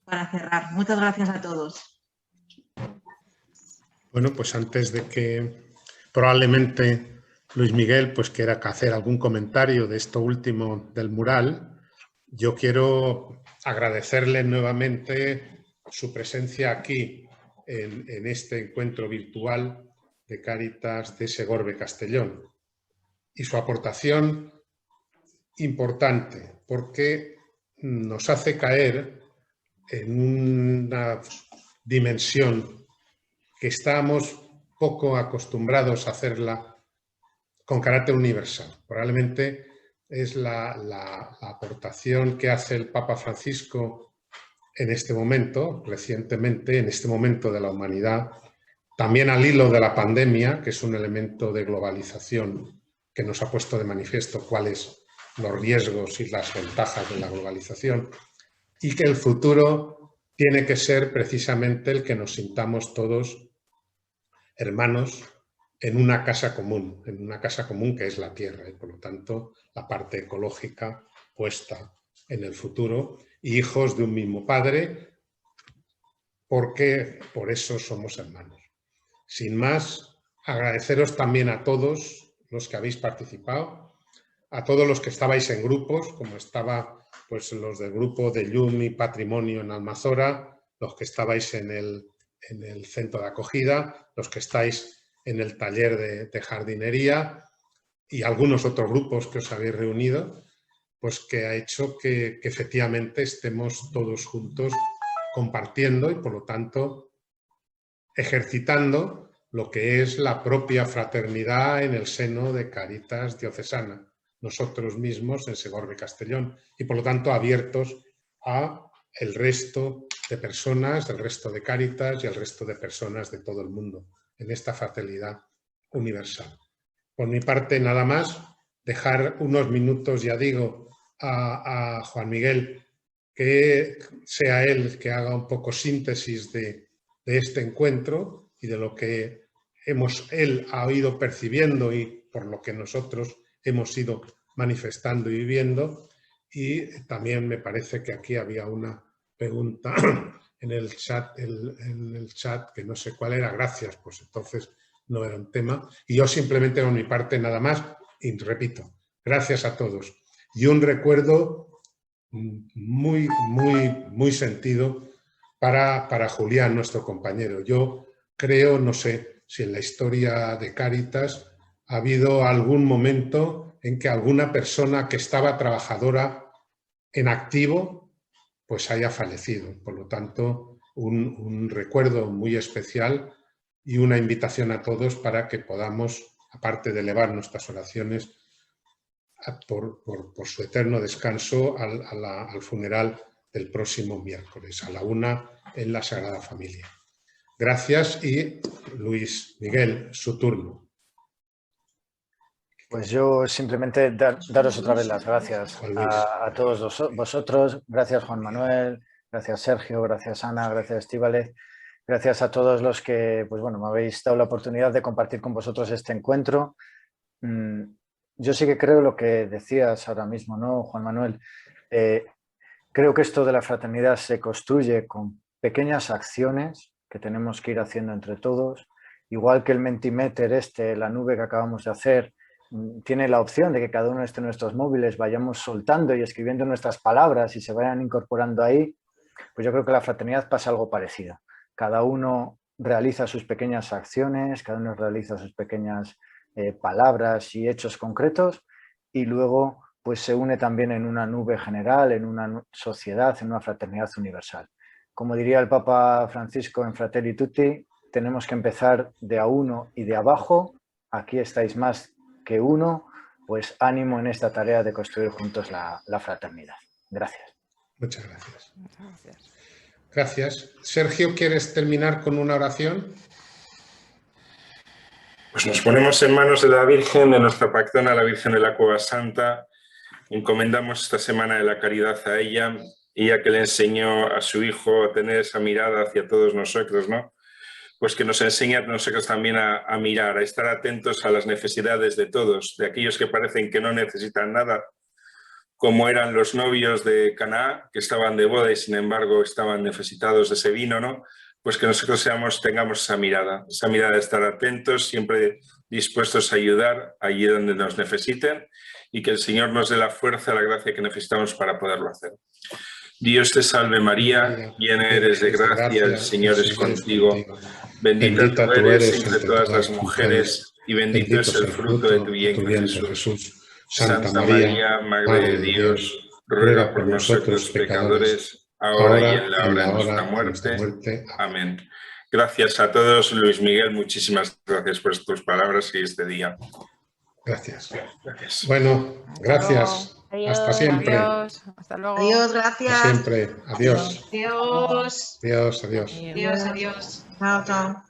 para cerrar. Muchas gracias a todos. Bueno, pues antes de que probablemente Luis Miguel pues quiera hacer algún comentario de esto último del mural, yo quiero agradecerle nuevamente su presencia aquí en este encuentro virtual de Cáritas de Segorbe Castellón y su aportación importante porque nos hace caer en una dimensión que estamos poco acostumbrados a hacerla con carácter universal. Probablemente es la aportación que hace el Papa Francisco en este momento, recientemente, en este momento de la humanidad, también al hilo de la pandemia, que es un elemento de globalización que nos ha puesto de manifiesto cuáles los riesgos y las ventajas de la globalización, y que el futuro tiene que ser precisamente el que nos sintamos todos hermanos en una casa común que es la Tierra y por lo tanto la parte ecológica puesta en el futuro, y hijos de un mismo Padre, porque por eso somos hermanos. Sin más, agradeceros también a todos los que habéis participado, a todos los que estabais en grupos, como estaba pues los del grupo de Llum y Patrimonio en Almazora, los que estabais en el centro de acogida, los que estáis en el taller de jardinería y algunos otros grupos que os habéis reunido, pues que ha hecho que efectivamente estemos todos juntos compartiendo y por lo tanto ejercitando lo que es la propia fraternidad en el seno de Cáritas Diocesana, nosotros mismos en Segorbe Castellón, y por lo tanto abiertos a el resto de personas, el resto de Cáritas y el resto de personas de todo el mundo en esta fraternidad universal. Por mi parte, nada más, dejar unos minutos, ya digo, a Juan Miguel, que sea él que haga un poco síntesis de este encuentro y de lo que él ha ido percibiendo y por lo que nosotros hemos ido manifestando y viviendo. Y también me parece que aquí había una pregunta en el chat que no sé cuál era. Gracias, pues entonces no era un tema. Y yo simplemente por mi parte nada más, y repito, gracias a todos. Y un recuerdo muy, muy, muy sentido para Julián, nuestro compañero. Yo creo, no sé si en la historia de Cáritas ha habido algún momento en que alguna persona que estaba trabajadora en activo pues haya fallecido. Por lo tanto, un recuerdo muy especial y una invitación a todos para que podamos, aparte de elevar nuestras oraciones por su eterno descanso, al funeral del próximo miércoles a la 1 en la Sagrada Familia. Gracias y Luis Miguel, su turno. Pues yo simplemente daros otra vez las gracias a todos vosotros. Gracias Juan Manuel, gracias Sergio, gracias Ana, gracias Estíbaliz. Gracias a todos los que pues bueno, me habéis dado la oportunidad de compartir con vosotros este encuentro. Yo sí que creo lo que decías ahora mismo, ¿no, Juan Manuel? Creo que esto de la fraternidad se construye con pequeñas acciones que tenemos que ir haciendo entre todos. Igual que el Mentimeter la nube que acabamos de hacer, tiene la opción de que cada uno de nuestros móviles vayamos soltando y escribiendo nuestras palabras y se vayan incorporando ahí, pues yo creo que la fraternidad pasa algo parecido. cada uno realiza sus pequeñas acciones, cada uno realiza sus pequeñas palabras y hechos concretos y luego pues se une también en una nube general, en una sociedad, en una fraternidad universal. Como diría el Papa Francisco en Fratelli Tutti, tenemos que empezar de a uno y de abajo. Aquí estáis más que uno, pues ánimo en esta tarea de construir juntos la fraternidad. Gracias. Muchas gracias. Gracias. Sergio, ¿quieres terminar con una oración? Pues nos ponemos en manos de la Virgen, de nuestra patrona, la Virgen de la Cueva Santa. Encomendamos esta semana de la caridad a ella, ella que le enseñó a su hijo a tener esa mirada hacia todos nosotros, ¿no? Pues que nos enseñe a nosotros también a mirar, a estar atentos a las necesidades de todos, de aquellos que parecen que no necesitan nada, como eran los novios de Caná, que estaban de boda y sin embargo estaban necesitados de ese vino, ¿no? Pues que nosotros tengamos esa mirada de estar atentos, siempre dispuestos a ayudar allí donde nos necesiten y que el Señor nos dé la fuerza, la gracia que necesitamos para poderlo hacer. Dios te salve María, llena eres de gracia, el Señor es contigo. Bendita tú eres entre todas las mujeres y bendito es el fruto de tu vientre, Jesús. Santa María, Madre de Dios, ruega por nosotros pecadores, ahora y en la hora de nuestra muerte. Amén. Gracias a todos. Luis Miguel, muchísimas gracias por tus palabras y este día. Gracias. Bueno, gracias. Adiós. Hasta siempre. Adiós. Hasta luego. Adiós, gracias. Hasta siempre. Adiós. Adiós. Adiós, adiós. Adiós, adiós. Chao, chao.